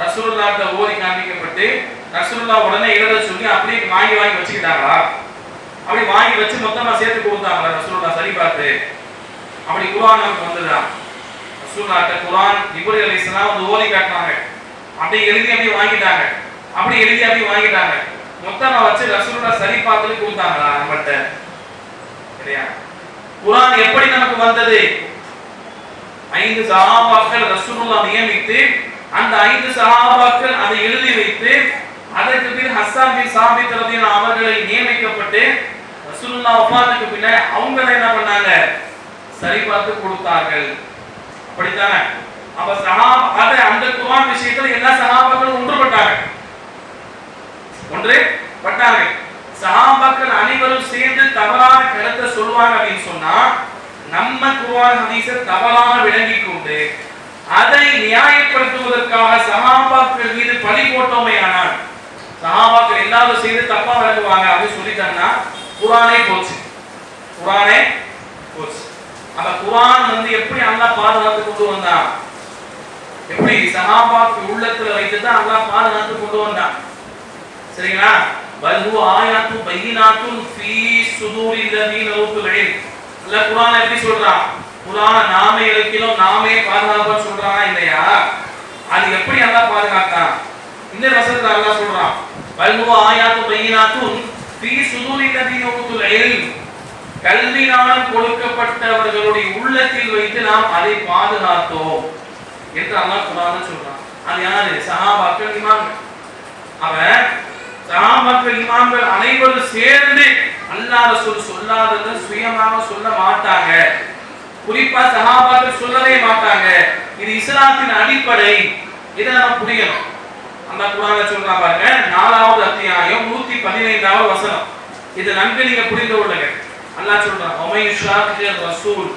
ரசூலுல்லாஹ்ட்ட ஓதி காண்பிக்கப்பட்டு ரசூலுல்லாஹ் உடனே எழுத சொல்லி அப்படியே வாங்கி வச்சுக்கிட்டாங்களா? அப்படி வாங்கி வச்சு மொத்தமா சேர்த்து கொடுத்தாங்களா ரசூலுல்லாஹ் சரி பார்த்து? அப்படி குர்ஆன் நமக்கு வந்ததா? ரசூலுல்லாஹ்ட்ட குர்ஆன் ஜிப்ரீல் அலைஹிஸ்ஸலாம் வந்து ஓதி காட்டினாங்க. அப்படியே எழுதி அப்படியே வாங்கிட்டாங்க. அப்படி எழுதி அப்படியே வாங்கிட்டாங்க. மொத்தமா வச்சு ரசூலுல்லாஹ் சரி பார்த்து கொடுத்தாங்களா நம்மள்ட்ட? சரியா? குர்ஆன் எப்படி நமக்கு வந்தது? 5 சஹாபாக்கள் ரசூலுல்லாஹ் நியமித்து அந்த 5 சஹாபாக்கள் அதை எழுதி வைத்து அதற்கு பின் ஹஸ்ஸான் பின் சாபித் ரலியல்லாஹு அவர்களை நியமிக்கப்பட்டு ரசூலுல்லாஹ் வஃபாத்துக்கு பின்னர் அவங்க என்ன பண்ணாங்க? சரி பார்த்து கொடுத்தார்கள். அப்படித்தானே? அப்ப சஹாபா அந்த குர்ஆன் விஷயத்துல எல்லா சஹாபாக்களும் ஒன்றுபட்டாங்க. சஹாபாக்கள் அனைவரும் சேர்ந்து தவறான கருத்தை சொல்வாங்க அப்படின்னு சொன்னா நம்ம குர்ஆன் ஹதீஸை தவறாக விளங்கிக் கொண்டு அதை நியாயப்படுத்துவதற்காக சஹாபாக்கள் மீது பழி போட்டோமே. ஆனால் சஹாபாக்கள் எல்லாரும் சேர்ந்து தப்பா விளங்குவாங்க அப்படின்னு சொல்லிட்டாங்கன்னா குர்ஆனே போச்சு. அந்த குர்ஆன் வந்து எப்படி அல்லாஹ் பாதுகாத்து கொண்டு வந்தான்? எப்படி சஹாபாக்கள் உள்ளத்துல வைத்து தான் அல்லாஹ் பாதுகாத்து கொண்டு வந்தான். சரிங்களா? பல் ஹுவ ஆயாத்து பையினாத்துன் ஃபீ சுதூரில் லதீன ஊத்துல் இல்ம். அல்லாஹ் குர்ஆனை எப்படி சொல்றான்? குர்ஆனை நாமே இறக்கினோம், நாமே பாதுகாப்பா சொல்றானா இல்லையா? அது எப்படி அல்லாஹ் பாதுகாத்தான்? இந்த வசனத்துல அல்லாஹ் சொல்றான் பல் ஹுவ ஆயாத்து பையினாத்துன் ஃபீ சுதூரில் லதீன ஊத்துல் இல்ம். கல்வினால் கொடுக்கப்பட்டவர்களுடைய உள்ளத்தில் வைத்து நாம் அதை பாதுகாத்தோம் என்று அல்லாஹ் குர்ஆனில் சொல்றான். அது யாரு? சஹாபாக்கள், இமாம்கள். அவன் சஹாபாக்கள் இமாம்கள் அனைவரும் சேர்ந்து அல்லாஹ் ரசூல் சொல்லாததை சுயமாக சொல்ல மாட்டாங்க. குறிப்பா சஹாபாக்கள் சொல்லவே மாட்டாங்க. இது இஸ்லாத்தின் அடிப்படை. இதை நம்ம புரியணும். அந்த குர்ஆன்ல சொல்றா பாருங்க, 4வது அத்தியாயம் 115வது வசனம். இது நன்கு நீங்க புரிந்து கொள்ளுங்க. அல்லாஹ் சொல்றான் ஒமை ஷாக்கிர் ரசூல்,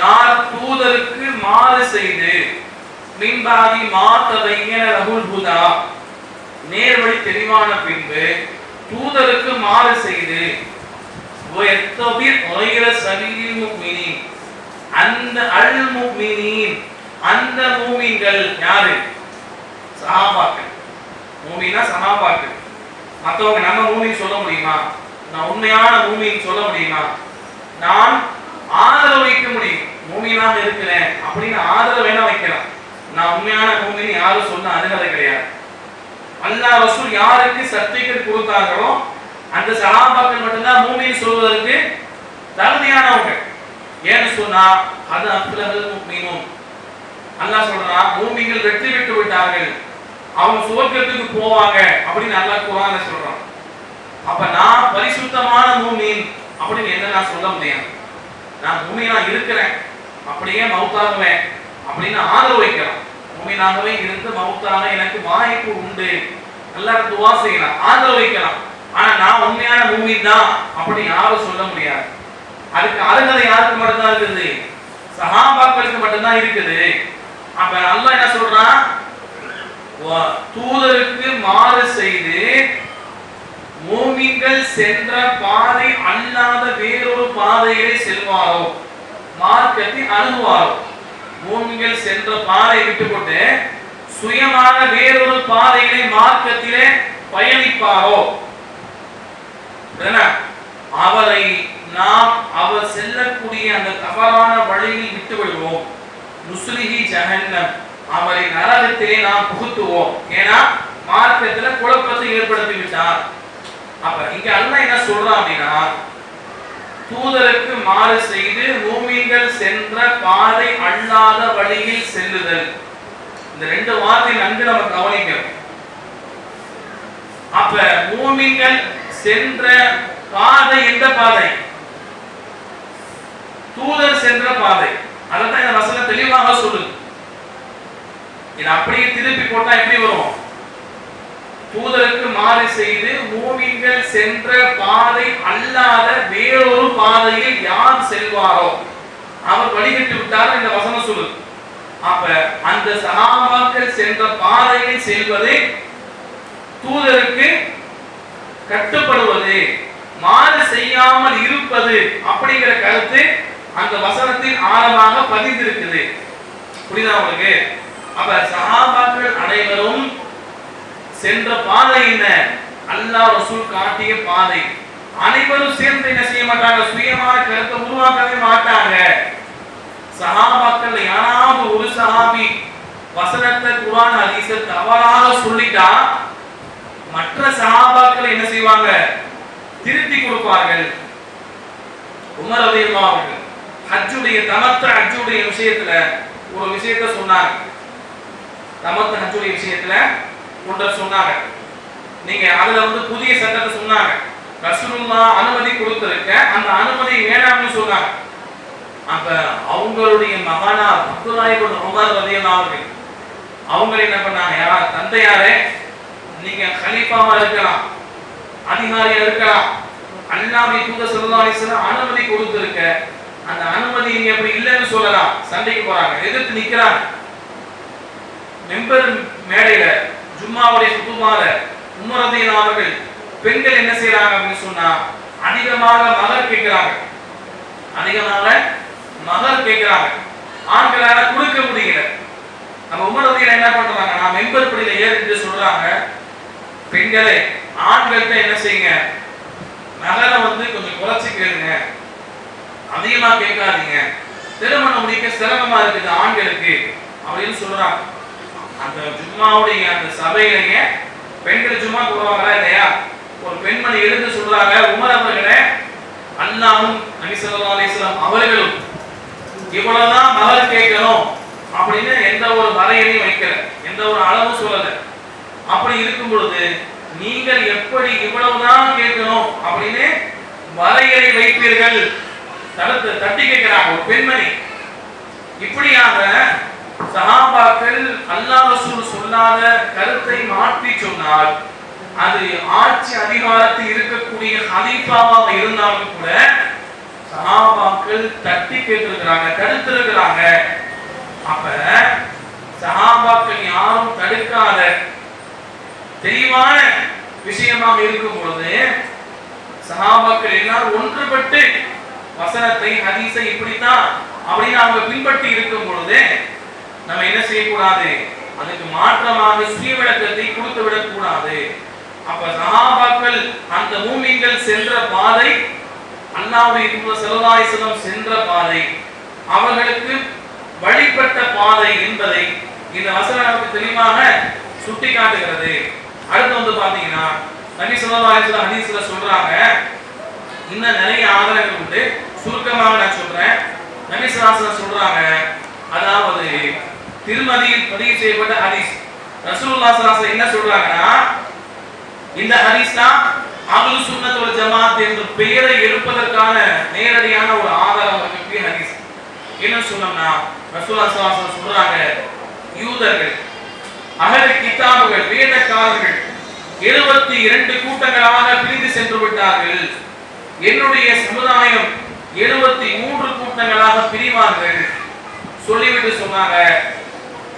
யார் தூதருக்கு மாறு செய்து மின்பாதி மாதபையன லஹுல் ஹுதா, நேர்வழி தெளிவான பின்பு தூதருக்கு மாறு செய்து வயத்தபிர் கைர சபீலில் முஃமினீன், அந்த அல் முஃமினீன் அந்த மூமின்கள் யாரு? சஹாபாக்கள். மூமினா சஹாபாக்கள். மத்தவங்க நம்ம மூமின் சொல்ல முடியுமா? நான் உண்மையான மூமின் சொல்ல முடியுமா? நான் ஆதரவு வைக்க முடியும். மூமினாக இருக்கிறேன் அப்படின்னு ஆதரவு வேணா வைக்கலாம். நான் உண்மையான மூமின் யாரும் சொன்ன அனுமதி கிடையாது. அல்லாஹ் ரசூல் யாருக்கு சர்டிபிகேட் கொடுத்தாங்களோ அந்த சஹாபாக்கள் மட்டும்தான் மூமின் சொல்வதற்கு தகுதியானவங்க. ஏன்னு சொன்னா அது அப்லஹல் முஃமினூன். அல்லாஹ் சொல்றான் மூமின்கள் வெற்றி பெற்று விட்டார்கள், அவங்க சுவர்க்கத்துக்கு போவாங்க அப்படின்னு அல்லாஹ் குர்ஆன்ல சொல்றான். அப்ப நான் பரிசுத்தமான மூமின் அப்படின்னு என்ன நான் சொல்ல முடியாது. நான் மூமினா இருக்கிறேன், அப்படியே மௌத்தாகுவேன் அப்படின்னு ஆதரவு வைக்கலாம். மூமினாகவே இருந்து மௌத்தாக எனக்கு வாய்ப்பு உண்டு, எல்லாரும் துஆ செய்யலாம், ஆதரவு வைக்கலாம். ஆனா நான் உண்மையான மூமின் தான் அப்படி யாரும் சொல்ல முடியாது. அதுக்கு அருகதை யாருக்கு மட்டும்தான் இருக்குது? சஹாபாக்களுக்கு மட்டும்தான் இருக்குது. அப்ப அல்லாஹ் என்ன சொல்றான்? தூதருக்கு மாறு செய்து மூமின்கள் சென்ற பாதை அல்லாத வேறொரு பாதையை செல்வாரோ, மார்க்கத்தை அணுகுவாரோ. மூமின்கள் சென்ற பாதை விட்டுக்கொண்டு சுயமாக வேறொரு பாதையிலே மார்க்கத்திலே பயணிப்பாரோ, அவரை நாம் அவர் செல்லக்கூடிய அந்த தவறான வழியில் விட்டு விடுவோம். நுஸ்லிஹி ஜஹன்னம், அவரை நரகத்திலே நாம் புகுத்துவோம். ஏன்னா மார்க்கத்துல குழப்பத்தை ஏற்படுத்தி விட்டார். அப்ப இங்க அல்லாஹ் என்ன சொல்றான் அப்படின்னா, தூதருக்கு மாறு செய்து மூமின்கள் சென்ற பாதை அல்லாத வழியில் செல்லுதல். இந்த ரெண்டு வார்த்தை நன்கு நம்ம கவனிக்கணும். அப்ப மூமின்கள் சென்ற பாதை எந்த பாதை? தூதர் சென்ற பாதை. அதான் இந்த வசனம் தெளிவாக சொல்லுது. இது அப்படியே திருப்பி போட்டா எப்படி வரும்? தூதருக்கு மாறு செய்து மூமின்கள் சென்ற பாதை அல்லாத வேறொரு பாதையில் யார் செல்வாரோ அவர் வழிகட்டு விட்டார் இந்த வசனம் சொல்லுது. அப்ப அந்த சஹாபாக்கள் சென்ற பாதையில் செல்வது, தூதருக்கு கட்டுப்படுவது, மாறு செய்யாமல் இருப்பது அப்படிங்கிற கருத்து அந்த வசனத்தின் ஆழமாக பதிந்திருக்குது. புரியுதா உங்களுக்கு? அப்ப சஹாபாக்கள் அனைவரும் சென்ற பாதை என்ன? அல்லாஹ் ரசூல் காட்டிய பாதை. அனைவரும் சேர்ந்து என்ன செய்ய மாட்டாங்க? சுயமான கருத்தை உருவாக்கவே மாட்டாங்க. சஹாபாக்கள் யாராவது ஒரு சஹாபி வசனத்தை குர்ஆன் ஹதீஸை தவறாக சொல்லிட்டா மற்ற சஹாபாக்கள் என்ன செய்வாங்க? திருத்தி கொடுப்பார்கள். உமர் ரலியல்லாஹு அன்ஹு ஹஜ்ஜுடைய ஹஜ்ஜுடைய விஷயத்துல ஒரு விஷயத்தை சொன்னாங்க. ஹஜ்ஜுடைய விஷயத்துல ஒன்றை சொன்னாங்க. நீங்க அதுல புதிய சட்டத்தை சொன்னாங்க. ரசூலுல்லாஹ் அனுமதி கொடுத்திருக்க அந்த அனுமதி வேணாம்னு சொன்னாங்க. அப்ப அவங்களுடைய மகனார் அப்துல்லாஹ் இப்னு உமர் ரலியல்லாஹு அன்ஹு அவங்க என்ன பண்ணாங்க? யார் தந்தையாரே, நீங்க கலீஃபாவா இருக்கலாம், அதிகாரியா இருக்கலாம், அல்லாஹ்வுடைய தூதர் ஸல்லல்லாஹு அலைஹி வஸல்லம் அனுமதி கொடுத்திருக்க அந்த அனுமதி நீங்க எப்படி இல்லைன்னு சொல்லலாம். சண்டைக்கு போறாங்க, எதிர்த்து நிக்கிறாங்க. மெம்பர் மேடையில ஜும்மாவுடைய குதுபால உமர் ரலியல்லாஹு அவர்கள் பெண்கள் என்ன செய்யறாங்க அப்படின்னு சொன்னா அதிகமாக மகர் கேட்கிறாங்க. ஆண்களால கொடுக்க முடியல. நம்ம உமர் ரலியல்லாஹு என்ன பண்றாங்க? நான் மெம்பர் படியில ஏறிட்டு சொல்றாங்க, பெண்களே ஆண்கள்கிட்ட என்ன செய்யுங்க, மகரை கொஞ்சம் குறைச்சு கேளுங்க, அதிகமா கேட்காதீங்க, திருமணம் முடிக்க சிரமமா இருக்குது ஆண்களுக்கு அப்படின்னு சொல்றாங்க. அந்த ஜும்மாவுடைய அந்த சபையிலேயே பெண்கள் ஜும்மா போடுவாங்களா இல்லையா? ஒரு பெண்மணி எழுந்து சொல்றாங்க, உமர் அவர்களே, அல்லாஹ்வும் நபி ஸல்லல்லாஹு அலைஹி வஸல்லம் அவர்களும் இவ்வளவுதான் மகர் கேட்கணும் அப்படின்னு எந்த ஒரு வரையறையும் வைக்கல, எந்த ஒரு அளவும் சொல்லல. அப்படி இருக்கும் பொழுது நீங்கள் எப்படி இவ்வளவுதான் கேட்கணும் அப்படின்னு வரையறை வைப்பீர்கள்? தட்டி கேட்கிறாங்க ஒரு பெண்மணி. இப்படியாக சஹாபாக்கள் அல்லாஹ் ரசூல் சொல்லாத கருத்தை மாற்றி சொன்னால் அது ஆட்சி அதிகாரத்தில் இருக்கக்கூடிய ஹலீஃபாவாக இருந்தாலும் கூட சஹாபாக்கள் தட்டி கேட்டிருக்கிறாங்க, தடுத்திருக்கிறாங்க. அப்ப சஹாபாக்கள் யாரும் தடுக்காத தெளிவான விஷயமாக இருக்கும் பொழுது சஹாபாக்கள் எல்லாரும் ஒன்றுபட்டு வசனத்தை ஹதீஸை இப்படித்தான் அப்படின்னு அவங்க பின்பற்றி இருக்கும் பொழுது நம்ம என்ன செய்யக்கூடாது? அதுக்கு மாற்றமாக சுய விளக்கத்தை கொடுத்து விடக்கூடாது. அப்ப சஹாபாக்கள் அந்த மூமின்கள் சென்ற பாதை, அல்லாஹ்வுடைய தூதர் ஸல்லல்லாஹு அலைஹி வஸல்லம் சென்ற பாதை, அவர்களுக்கு வழிபட்ட பாதை என்பதை இந்த வசனம் நமக்கு தெளிவாக சுட்டி காட்டுகிறது. அடுத்து பாத்தீங்கன்னா நபி ஸல்லல்லாஹு அலைஹி வஸல்லம் ஹதீஸ்ல சொல்றாங்க, இன்னும் நிறைய ஆதாரங்கள் உண்டு, சுருக்கமாக நான் சொல்றேன். நபி ஸல்லல்லாஹு அலைஹி வஸல்லம் சொல்றாங்க, அதாவது திருமதியில் பதிவு செய்யப்பட்ட ஹதீஸ். ரசூலுல்லாஹி ஸல்லல்லாஹு அலைஹி வஸல்லம் என்ன சொல்றாங்கன்னா, இந்த ஹதீஸ் தான் அஹ்லுஸ் சுன்னத் வல் ஜமாஅத் என்ற பெயரை எடுப்பதற்கான நேரடியான ஒரு ஆதாரம் இருக்கக்கூடிய ஹதீஸ். என்ன சொன்னோம்னா ரசூலுல்லாஹி ஸல்லல்லாஹு அலைஹி வஸல்லம் சொல்றாங்க, யூதர்கள், அஹ்லுல் கிதாபுகள், வேதக்காரர்கள் 72 கூட்டங்களாக பிரிந்து சென்று விட்டார்கள். என்னுடைய சமுதாயம் 73 கூட்டங்களாக பிரிவார்கள். சொல்லிவிட்டு சொன்னாங்க,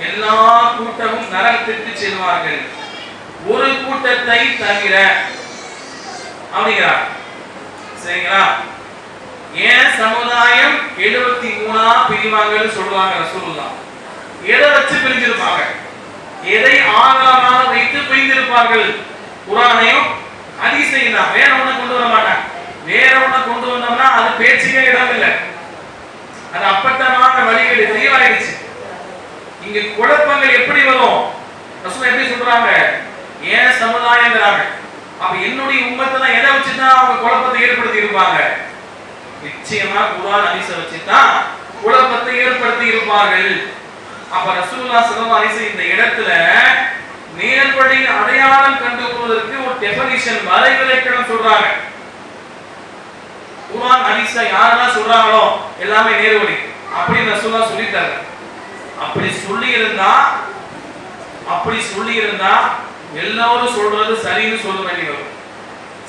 எல்லா கூட்டமும் நரகத்திற்கு செல்வார்கள், ஒரு கூட்டத்தை தவிர அப்படிங்கிறார். சரிங்களா? ஏன் சமுதாயம் 73 பிரிவாங்கன்னு சொல்றாங்க ரசூலுல்லாஹ்? எதை வச்சு பிரிஞ்சிருப்பாங்க? எதை ஆதாரமாக வைத்து பிரிந்திருப்பார்கள்? குர்ஆனையும் ஹதீஸையும் தான். வேற ஒண்ணு கொண்டு வர மாட்டாங்க. வேற ஒண்ணு கொண்டு வந்தோம்னா அது பேச்சுக்கே இடம் இல்லை. அது அப்பட்டமான வழிகள் தெளிவாயிடுச்சு. இங்க குழப்பங்கள் எப்படி வரும்? ரசூல் எப்படி சொல்றாங்க? ஏன் சமுதாயங்கிறாங்க. அப்ப என்னுடைய உம்மத்தை தான் எதை வச்சுதான் அவங்க குழப்பத்தை ஏற்படுத்தி இருப்பாங்க? நிச்சயமா குர்ஆன் ஹதீஸை வச்சுதான் குழப்பத்தை ஏற்படுத்தி இருப்பார்கள். அப்ப ரசூலுல்லாஹி ஸல்லல்லாஹு அலைஹி வஸல்லம் இந்த இடத்துல நேர்வழியின் அடையாளம் கண்டுகொள்வதற்கு ஒரு டெஃபினிஷன், வரைவிலக்கணம் சொல்றாங்க. குர்ஆன் ஹதீஸை யாரெல்லாம் சொல்றாங்களோ எல்லாமே நேர்வழி அப்படின்னு ரசூலுல்லாஹ் சொல்லிட்டாங்க. அப்படி சொல்லி இருந்தா எல்லாரும் சொல்றது சரின்னு சொல்ல வேண்டி வரும்.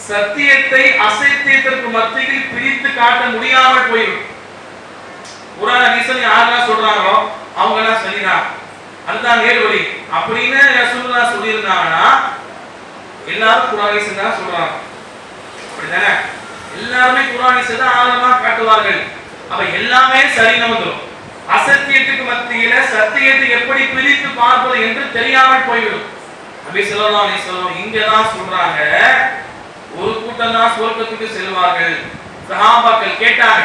சத்தியத்தை அசத்தியத்திற்கு மத்தியில் பிரித்து காட்ட முடியாமல் போயிடும். குர்ஆன் ஹதீஸை யாரெல்லாம் சொல்றாங்களோ அவங்க எல்லாம் சரிதான், அதுதான் நேர்வழி அப்படின்னு ரசூலுல்லாஹ் சொல்லியிருந்தாங்கன்னா எல்லாரும் குர்ஆன் ஹதீஸ் தான் சொல்றாங்க. அப்படிதானே? எல்லாருமே குர்ஆன் ஹதீஸ் தான் ஆழமா காட்டுவார்கள். அப்ப எல்லாமே சரின்னு வந்துடும். அசத்தியத்துக்கு மத்தியில சத்தியத்தை எப்படி பிரித்து பார்ப்பது என்று தெரியாமல் போய்விடும். நபி ஸல்லல்லாஹு அலைஹி வஸல்லம் இங்க தான் சொல்றாங்க, ஒரு கூட்டம் தான் சொர்க்கத்துக்கு செல்வார்கள். சஹாபாக்கள் கேட்டாங்க.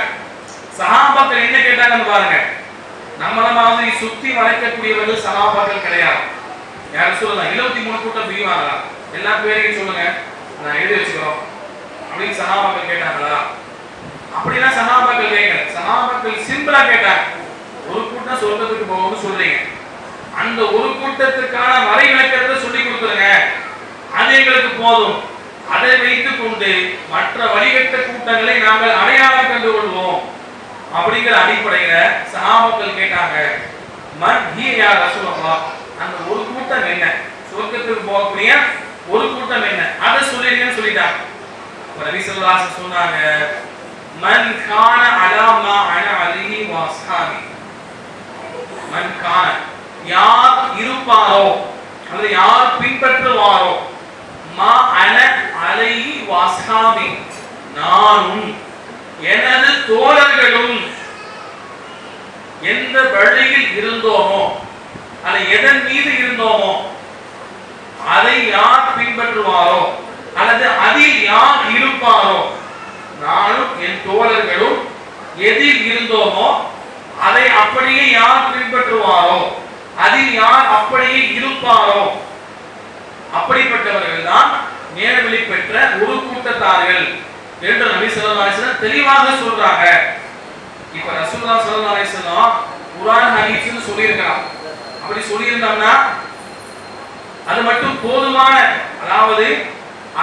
சஹாபாக்கள் என்ன கேட்டாங்கன்னு பாருங்க. நம்மள மாதிரி சுத்தி வளைக்கக்கூடியவர்கள் சஹாபாக்கள் கிடையாது. யாரும் சொல்லலாம் 73 கூட்டம் பிரிவாங்களா, எல்லா பேரையும் சொல்லுங்க, நான் எழுதி வச்சுக்கிறோம் அப்படின்னு சஹாபாக்கள் கேட்டாங்களா? அப்படிலாம் சஹாபாக்கள் கேட்கல. சஹாபாக்கள் சிம்பிளா கேட்டாங்க, ஒரு கூட்டம் சொர்க்கத்துக்கு போகணும்னு சொல்றீங்க, அந்த ஒரு கூட்டத்துக்கான வரை விளக்கத்தை சொல்லி கொடுக்குறங்க, அது எங்களுக்கு போதும். அதை வைத்துக் கொண்டு மற்ற வழிகட்ட கூட்டங்களை நாங்கள் அடையாளம் கண்டு கொள்வோம் அப்படிங்கிற அடிப்படையில சஹாபாக்கள் கேட்டாங்க, மன் ஹிய யா ரசூலல்லாஹ், அந்த ஒரு கூட்டம் என்ன, சொர்க்கத்துக்கு போகக்கூடிய ஒரு கூட்டம் என்ன, அதை சொல்லிருங்கன்னு சொல்லிட்டாங்க. நபி ஸல்லல்லாஹு அலைஹி வஸல்லம் சொன்னாங்க, மன் கான அலா மா அன அலைஹி வ அஸ்ஹாபி, மன் கான யார் இருப்பாரோ அல்லது யார் பின்பற்றுவாரோ, மா அன அலைஹி வ அஸ்ஹாபி, நானும் எனது தோழர்களும் எந்த வழியில் இருந்தோமோ அல்ல எதன் மீது இருந்தோமோ அதை யார் பின்பற்றுவாரோ அல்லது அதில் யார் இருப்பாரோ, நானும் என் தோழர்களும் எதில் இருந்தோமோ அதை அப்படியே யார் பின்பற்றுவாரோ அதில் யார் அப்படியே இருப்பாரோ அப்படிப்பட்டவர்கள் தான் நேர்வழி பெற்ற ஒரு கூட்டத்தார்கள் என்று நபி ஸல்லல்லாஹு அலைஹி வஸல்லம் தெளிவாக சொல்றாங்க. இப்ப ரசூலுல்லாஹ் ஸல்லல்லாஹு அலைஹி வஸல்லம் குர்ஆன் ஹதீஸ்னு சொல்லியிருக்காங்க. அப்படி சொல்லியிருந்தாங்கன்னா அது மட்டும் போதுமான, அதாவது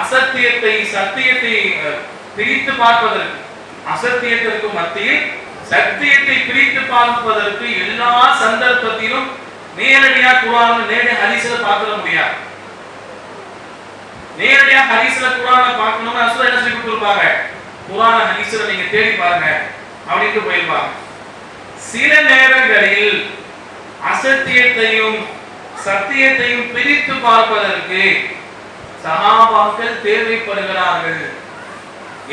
அசத்தியத்தை சத்தியத்தை பிரித்து பார்ப்பதற்கு, அசத்தியத்திற்கு மத்தியில் சத்தியத்தை பிரித்து பார்ப்பதற்கு எல்லா சந்தர்ப்பத்திலும் நேரடியா குர்ஆன் நேரடி ஹதீஸ்ல பார்க்க முடியாது. நேரடியா ஹதீஸ்ல குர்ஆனை பார்க்கணும்னா ரசூல் என்ன சொல்லி கொடுத்திருப்பாங்க, குர்ஆன் ஹதீஸ்ல நீங்க தேடி பாருங்க அப்படினு போயிருப்பாங்க. சில நேரங்களில் அசத்தியத்தையும் சத்தியத்தையும் பிரித்து பார்ப்பதற்கு சஹாபாக்கள் தேவைப்படுகிறார்கள்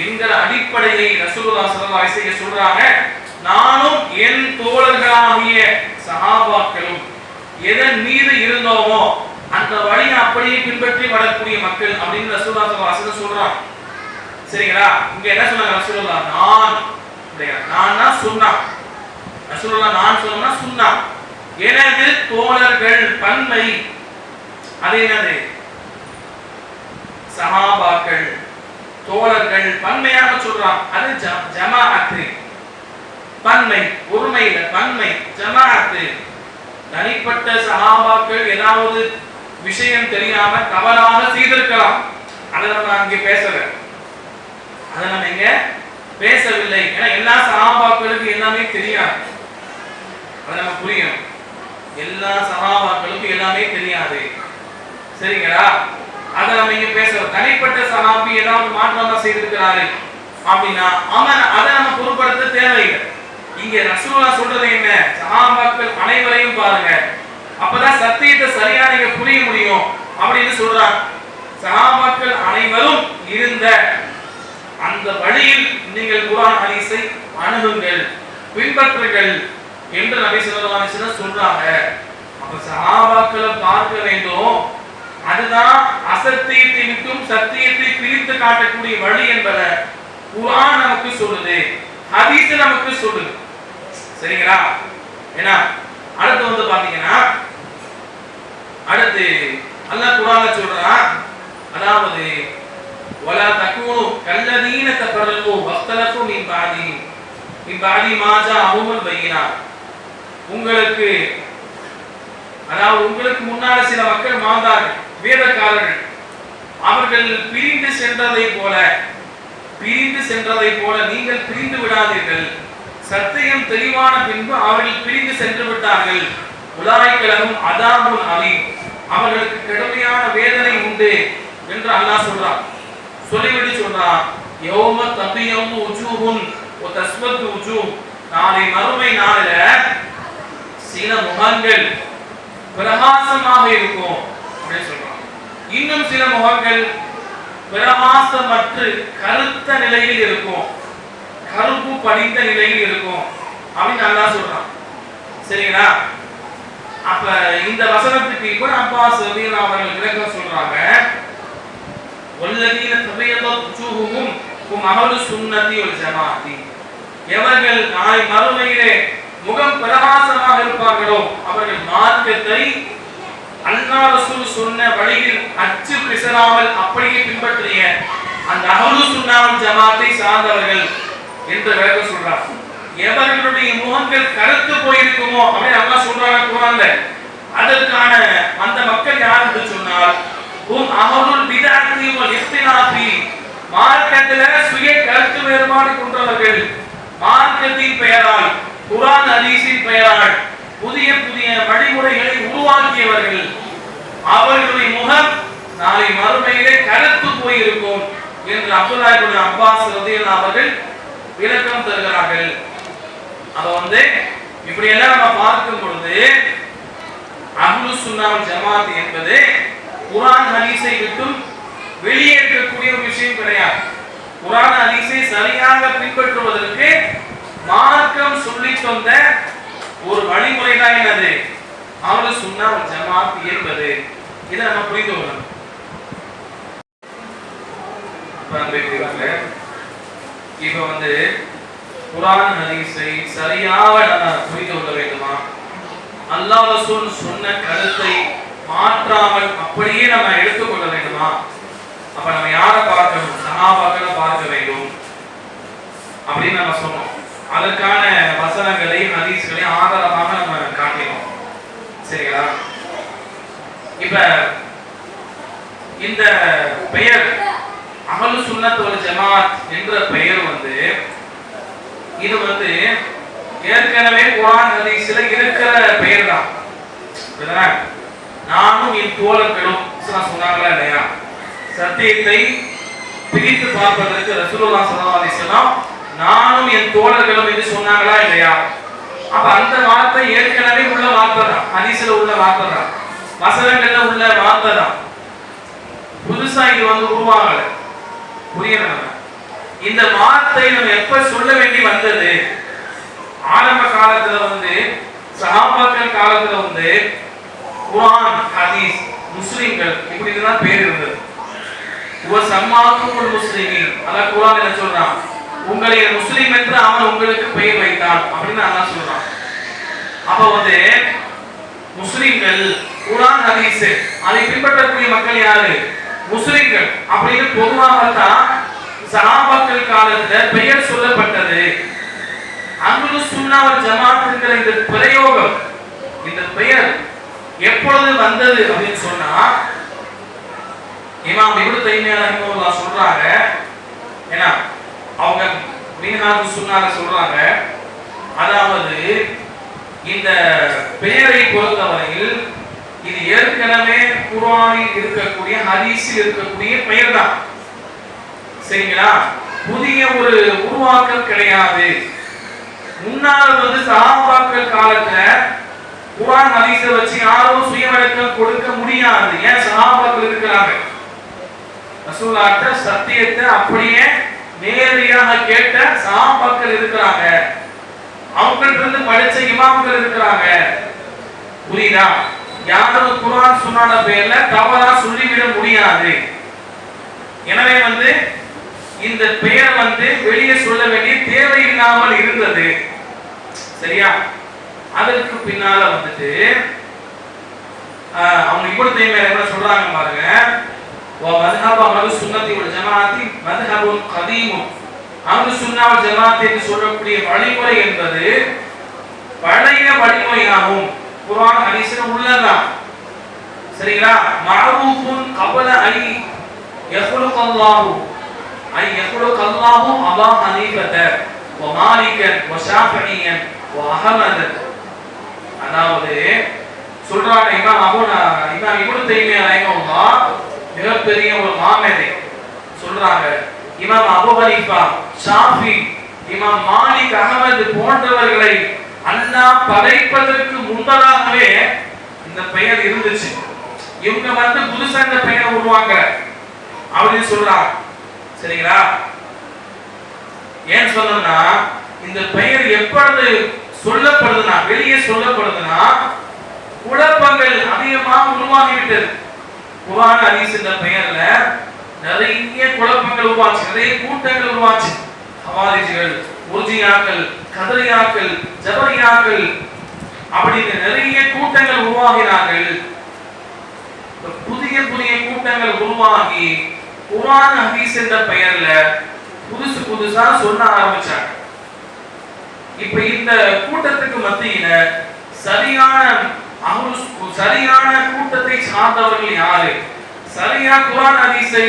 என்கிற அடிப்படையை ரசூலுல்லாஹ் ஸல்லல்லாஹு அலைஹி வஸல்லம் சொல்றாங்க. நானும் என் தோழர்களாகிய சஹாபாக்களும் எதன் மீது இருந்தோமோ அந்த வழியை அப்படியே பின்பற்றி வரக்கூடிய மக்கள் அப்படின்னு ரசூலுல்லாஹ் ஸல்லல்லாஹு அலைஹி வஸல்லம் சொல்றாங்க. சரிங்களா? இங்க என்ன சொன்னாங்க ரசூலுல்லாஹ், நான் தான் சொன்னா, ரசூலுல்லாஹ் நான் சொன்னா சொன்னா, எனது தோழர்கள் பன்மை, அது என்னது, சஹாபாக்கள் தோழர்கள் பன்மையாக சொல்றான், அது ஜமாஅத்து, பன்மை ஒருமையில பன்மை ஜமாஅத்து. தனிப்பட்ட சஹாபாக்கள் ஏதாவது விஷயம் தெரியாம தவறாக செய்திருக்கலாம், அதை நம்ம அங்கே பேசல, அதை நம்ம இங்க பேசவில்லை. ஏன்னா எல்லா சஹாபாக்களுக்கும் எல்லாமே தெரியாது, அதை நம்ம புரியணும். எல்லா சஹாபாக்களுக்கும் எல்லாமே தெரியாது, சரிங்களா? அதை நம்ம இங்க பேசலாம். தனிப்பட்ட சஹாபி ஏதாவது மாற்றமா செய்திருக்கிறாரு அப்படின்னா அவன் அதை நம்ம பொருட்படுத்த தேவையில்லை. இங்க ரசூலுல்லாஹ் சொல்றது என்ன, சஹாபாக்கள் அனைவரையும் பாருங்க, அப்பதான் சத்தியத்தை சரியா நீங்க புரிய முடியும் அப்படின்னு சொல்றாங்க. சஹாபாக்கள் அனைவரும் இருந்த அந்த வழியில் நீங்கள் குர்ஆன் ஹதீஸை அணுகுங்கள், பின்பற்றுங்கள் என்று நபி ஸல்லல்லாஹு அலைஹி வஸல்லம் சொல்றாங்க. அப்ப சஹாபாக்களை பார்க்க வேண்டும், அதுதான் அசத்தியத்தை விட்டும் சத்தியத்தை பிரித்து காட்டக்கூடிய வழி என்பதை குர்ஆன் நமக்கு சொல்லுது, ஹதீஸ் நமக்கு சொல்லுது, சரிங்களா? ஏன்னா அடுத்து வந்து பாத்தீங்கன்னா, அடுத்து அல்லாஹ் குர்ஆன்ல சொல்றான், அதாவது வலா தகூனு கல்லதீன தஃபரகு வக்தலஃபு மின் பாதி மா ஜாஅஹுமுல் பையினாத், உங்களுக்கு அதாவது உங்களுக்கு முன்னால சில மக்கள் மாந்தார்கள், வேதக்காரர்கள், அவர்கள் பிரிந்து சென்றதை போல நீங்கள் பிரிந்து விடாதீர்கள், சத்தியம் தெளிவான பின்பு அவர்கள் பிரிந்து சென்று விட்டார்கள், உலாய்களவும் அதாபுன் அலீம், அவர்களுக்கு கடுமையான வேதனை உண்டு என்று அல்லாஹ் சொல்றான். சொல்லிவிட்டு சொல்றான், யௌம தபியவு உஜூஹுன் வ தஸ்வது உஜூஹ், நாளை மறுமை நாளில சில முகங்கள் பிரகாசமாக இருக்கும் அப்படின்னு சொல்றாங்க. இன்னும் சில முகங்கள் பிரகாசமற்று கருத்த நிலையில் இருக்கும், கருப்பு படிந்த நிலையில் இருக்கும் அப்படின்னு அல்லாஹ் சொல்றான். சரிங்களா? அப்ப இந்த வசனத்துக்கு இப்ப அப்பாஸ் ரலியல்லாஹு அவர்கள் விளக்கம் சொல்றாங்க. வல்லதீன தபையதத் வஜூஹுஹும் ஹும் அஹ்லுஸ் சுன்னத்தி வல் ஜமாஅத்தி. எவர்கள் நாளை மறுமையிலே முகம் பிரகாசமாக இருப்பார்களோ அவர்கள் மார்க்கத்தை அல்லாஹ் ரசூல் சொன்ன வழியில் அச்சு பிசறாமல் அப்படியே பின்பற்றிய அந்த அஹ்லுஸ் சுன்னா வல் ஜமாஅத்தை சார்ந்தவர்கள் என்று விளக்கம் சொல்றார். எவர்களுடைய முகங்கள் கருத்து போயிருக்குமோ அப்படின்னு அல்லாஹ் சொல்றாங்க குர்ஆன்ல. அதற்கான அந்த மக்கள் யார் என்று சொன்னால் ஹும் அஹ்லுல் பித்அத்தி வல் இஃப்திலாஃபி. மார்க்கத்தில சுய கருத்து வேறுபாடு கொண்டவர்கள், மார்க்கத்தின் பெயரால் குர்ஆன் ஹதீஸின் பெயரால் புதிய புதிய வழிமுறைகளை உருவாக்கியவர்கள், அவர்களுடைய முகம் நாளை மறுமையிலே கருத்து போயிருக்கும் என்று அப்துல்லாஹ் இப்னு அப்பாஸ் ரலியல்லாஹு அவர்கள் விளக்கம் தருகிறார்கள். அப்ப இப்படி எல்லாம் நம்ம பார்க்கும் பொழுது அஹ்லுஸ் சுன்னா வல் ஜமாஅத் என்பது குர்ஆன் ஹதீஸை விட்டு வெளியே இருக்கக்கூடிய ஒரு விஷயம் கிடையாது. குர்ஆன் ஹதீஸை சரியாக பின்பற்றுவதற்கு மார்க்கம் சொல்லி தந்த ஒரு வழிமுறை தான் என்னது அஹ்லுஸ் சுன்னா வல் ஜமாஅத் என்பது. இதை நம்ம புரிந்து கொள்ளணும். இப்ப குர்ஆன் ஹதீஸை சரியாக நம்ம புரிந்து கொள்ள வேண்டுமா, அல்லாஹ் ரசூல் சொன்ன கருத்தை மாற்றாமல் அப்படியே நம்ம எடுத்துக்கொள்ள வேண்டுமா? அப்ப நம்ம யாரை பார்க்கணும்? சஹாபாக்களை பார்க்க வேண்டும் அப்படின்னு நம்ம சொன்னோம். அதற்கான வசனங்களை ஹதீஸ்களை ஆதாரமாக நம்ம காட்டினோம். சரிங்களா? இப்ப இந்த பெயர் அஹ்லுஸ் சுன்னத் வல் ஜமாஅத் என்ற பெயர் இது ஏற்கனவே குர்ஆன் ஹதீஸ்ல இருக்கிற பெயர் தான். புரியுதா? நானும் என் தோழர்களும் சொன்னாங்களா இல்லையா? சத்தியத்தை பிரித்து பார்ப்பதற்கு ரசூலுல்லாஹ் ஸல்லல்லாஹு அலைஹி வஸல்லம் நானும் என் தோழர்களும் என்று சொன்னாங்களா இல்லையா? அப்ப அந்த வார்த்தை ஏற்கனவே உள்ள வார்த்தை தான், ஹதீஸ்ல உள்ள வார்த்தை தான், வசனங்கள்ல உள்ள வார்த்தை தான். புதுசா இது உருவாகல. புரியணும். இந்த வார்த்தை நம்ம எப்ப சொல்ல வேண்டி வந்தது? ஆரம்ப காலத்துல சஹாபாக்கள் காலத்துல குர்ஆன் ஹதீஸ் முஸ்லிம்கள் இப்படி தான் பேர் இருந்தது. சம்மாக்குல் முஸ்லிமீன். அல்லாஹ் குர்ஆன் என்ன சொல்றான்? உங்களை முஸ்லிம் என்று அவன் உங்களுக்கு பெயர் வைத்தான் அப்படின்னு அல்லாஹ் சொல்றான். அப்ப முஸ்லிம்கள் குர்ஆன் ஹதீஸ் அதை பின்பற்றக்கூடிய மக்கள் யாரு? முஸ்லிம்கள் அப்படின்னு பொதுவாகத்தான் சஹாபாக்கள் காலத்துல பெயர் சொல்லப்பட்டது. அஹ்லுஸ் சுன்னா வல் ஜமாஅத் என்கிற இந்த பிரயோகம், இந்த பெயர் எப்பொழுது வந்தது அப்படின்னு சொன்னா, இமாம் இப்னு தைமிய்யா ரஹிமஹுல்லாஹ் சொல்றாங்க. ஏன்னா அவங்க மின்ஹாஜுஸ் சுன்னால சொல்றாங்க, அதாவது இந்த பெயரை பொறுத்தவரையில் இது ஏற்கனவே குர்ஆனில் இருக்கக்கூடிய ஹதீஸில் இருக்கக்கூடிய பெயர் தான். சரிங்களா? புதிய ஒரு உருவாக்கம் கிடையாது. முன்னால் சஹாபாக்கள் காலத்துல குர்ஆன் ஹதீஸை வச்சு யாரும் சுயவிளக்கம் கொடுக்க முடியாது. ஏன்? சஹாபாக்கள் இருக்கிறாங்க. ரசூலுல்லாஹ்ட்ட சத்தியத்தை அப்படியே நேரடியாக கேட்ட சஹாபாக்கள் இருக்கிறாங்க. அவங்கள்ட்ட இருந்து படிச்ச இமாம்கள் இருக்கிறாங்க. புரியுதா? யாரும் குர்ஆன் சுன்னான பேர்ல தவறா சொல்லிவிட முடியாது. எனவே இந்த பெயர் வெளியே சொல்ல வேண்டிய தேவை இல்லாமல் இருந்தது. சரியா? அதற்கு பின்னால அவங்க இப்னு தைமிய்யா என்ன சொல்றாங்க பாருங்க. வ மذهب அஹ்லுஸ் சுன்னத்தி வல் ஜமாஅத்தி மذهபுன் கதீம். அஹ்லுஸ் சுன்னா வல் ஜமாஅத் என்று சொல்லக்கூடிய வழிமுறை என்பது பழைய வழிமுறையாகும். குர்ஆன் ஹதீஸ்ல உள்ளதான். சரிங்களா? மஅரூஃபுன் கபல ஐ யخلق அல்லாஹ் ஐ யخلق அல்லாஹ் அபா ஹனீஃபத வ மாலிகன் வ ஷாஃபிஈயன் வ அஹ்மத். அதாவது சொல்றாங்க இமாம் இப்னு தைமிய்யா ரஹிமஹுல்லாஹ் மிகப்பெரிய ஒரு மாமேதை. சொல்றாங்க இமாம் அபூ ஹனீஃபா, ஷாஃபி, இமாம் மாலிக், அஹ்மத் போன்றவர்களை அல்லாஹ் படைப்பதற்கு முன்பதாகவே இந்த பெயர் இருந்துச்சு. இவங்க வந்து புதுசா இந்த பெயரை உருவாக்க அப்படின்னு சொல்றாங்க. சரிங்களா? ஏன் சொல்லணும்னா இந்த பெயர் எப்பொழுது சொல்லப்படுதுன்னா, வெளியே சொல்லப்படுதுன்னா குழப்பங்கள் அதிகமாக உருவாகிவிட்டது. குர்ஆன் ஹதீஸ் இந்த பெயர்ல நிறைய குழப்பங்கள் உருவாச்சு, நிறைய கூட்டங்கள் உருவாச்சு. ஹவாரிஜிகள், முர்ஜியாக்கள், கதரியாக்கள், ஜபரியாக்கள் அப்படின்னு நிறைய கூட்டங்கள் உருவாகினார்கள். புதிய புதிய கூட்டங்கள் உருவாகி குர்ஆன் ஹதீஸ் என்ற பெயர்ல புதுசு புதுசா சொல்ல ஆரம்பிச்சாங்க. இப்ப இந்த கூட்டத்துக்கு மத்தியில சரியான கூட்டத்தை சார்ந்தவர்கள் யாரு, சரியா குர்ஆன் ஹதீஸை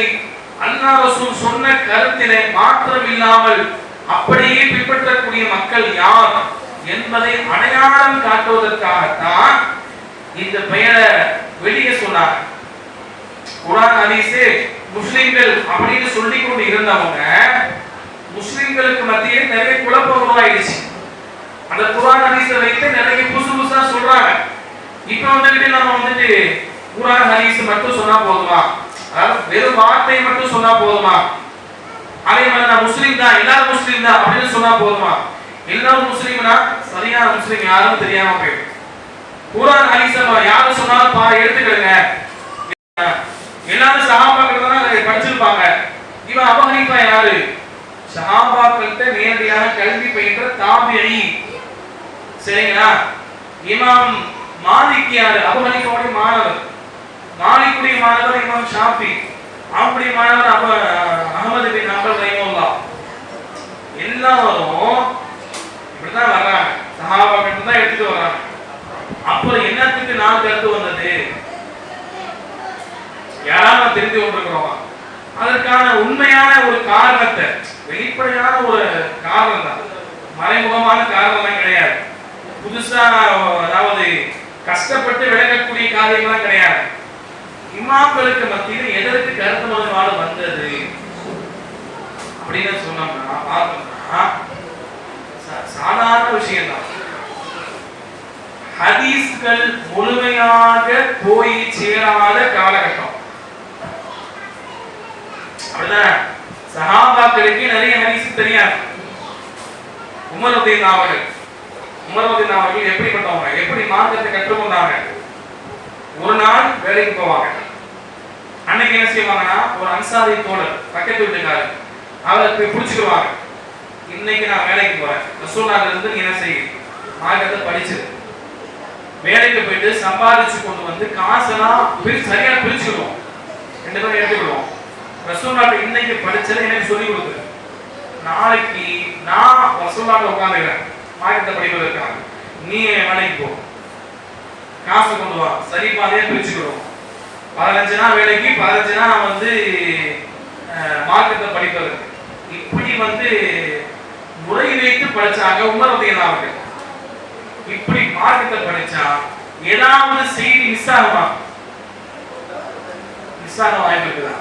அல்லாஹ் ரசூல் சொன்ன கருத்திலே மாற்றம் இல்லாமல் அப்படியே பின்பற்றக்கூடிய மக்கள் யார் என்பதை அடையாளம் காட்டுவதற்காகத்தான் இந்த பெயரை வெளியே சொன்னாங்க. குர்ஆன் ஹதீஸே முஸ்லிம்கள் அப்படின்னு சொல்லிக் கொண்டு இருந்தவங்க முஸ்லிம்களுக்கு மத்தியில் நிறைய குழப்பம் உருவாயிடுச்சு. அந்த குர்ஆன் ஹதீஸை வைத்து நிறைய புதுசு புதுசா சொல்றாங்க. இப்ப வந்துட்டு நம்ம வந்துட்டு குர்ஆன் ஹதீஸ் மட்டும் சொன்னா போதுமா, அதாவது வெறும் வார்த்தை மட்டும் சொன்னா போதுமா, அதே மாதிரி நான் முஸ்லீம் தான், எல்லாரும் முஸ்லீம் தான் அப்படின்னு சொன்னா போதுமா, எல்லாரும் முஸ்லீம்னா சரியான முஸ்லீம் யாரும் தெரியாம போயிடும். குர்ஆன் ஹதீஸை யாரும் சொன்னாலும் எடுத்துக்கிடுங்க. எல்லாரும் சஹாபாக்கள் தான் படிச்சிருப்பாங்க. இவன் அபூ ஹனீஃபா யாரு? சஹாபாக்கள்கிட்ட நேரடியாக கல்வி பயின்ற தாபிஈ. சரிங்களா? இமாம் மாலிக் யாரு? அபூ ஹனீஃபாவுடைய மாணவர். மாலிக்குடைய மாணவர் இமாம் ஷாஃபி. அவருடைய மாணவர் அஹ்மத் பின் ஹம்பல் ரஹிமஹுல்லாஹ். எல்லாரும் இப்படிதான் வர்றாங்க, சஹாபாக்கள் தான் எடுத்துட்டு வர்றாங்க. அப்புறம் என்னத்துக்கு நான் கருத்து வந்தது யாராவது தெரிந்து கொண்டிருக்கிறோமா? அதற்கான உண்மையான ஒரு காரணத்தை, வெளிப்படையான ஒரு காரணம் தான், மறைமுகமான காரணம் கிடையாது. புதுசா அதாவது கஷ்டப்பட்டு விளக்கக்கூடிய காரியம்லாம் கிடையாது. இமாம்களுக்கு மத்தியில் எதற்கு கருத்து மறுபாடு வந்தது அப்படின்னு சொன்னோம்னா பார்த்தோம்னா சாதாரண விஷயம் தான். ஹதீஸ்கள் முழுமையாக போய் சேராத காலகட்டம். அப்படிதான் சஹாபாக்களுக்கு நிறைய ஹதீஸ் தெரியாது. உமர் ரலியல்லாஹு அவர்கள் எப்படிப்பட்டவங்க, எப்படி மார்க்கத்தை கற்றுக்கொண்டாங்க? ஒரு நாள் வேலைக்கு போவாங்க. அன்னைக்கு என்ன செய்வாங்கன்னா ஒரு அன்சாரி தோழர் பக்கத்து வீட்டுக்காரர் அவரை போய் பிடிச்சிக்குவாங்க. இன்னைக்கு நான் வேலைக்கு போறேன், ரசூலுல்லாஹ்ல இருந்து நீ என்ன செய்ய, மார்க்கத்தை படிச்சு வேலைக்கு போயிட்டு சம்பாதிச்சு கொண்டு வந்து காசெல்லாம் சரியா பிரிச்சுடுவோம், 2 பேரும் எடுத்துக்கிடுவோம். ரசூலுல்லாஹ் இன்னைக்கு படிச்சதை எனக்கு சொல்லி கொடுத்து, நாளைக்கு நான் ரசூலுல்லாஹ் உட்காந்துக்கிறேன் மார்க்கத்தை படிப்பதற்காக, நீ வேலைக்கு போ, காசு கொண்டு வா, சரி பாதையா பிரிச்சுக்கிடுவோம். 15 நாள் வேலைக்கு, 15 நாள் வந்து மார்க்கத்தை படிப்பதற்கு. இப்படி வந்து முறை வைத்து படிச்சாங்க உமர் ரலியல்லாஹு அவர்கள். இப்படி மார்க்கத்தை படிச்சா ஏதாவது செய்தி மிஸ் ஆகுமா? மிஸ் ஆக வாய்ப்பு இருக்குதா?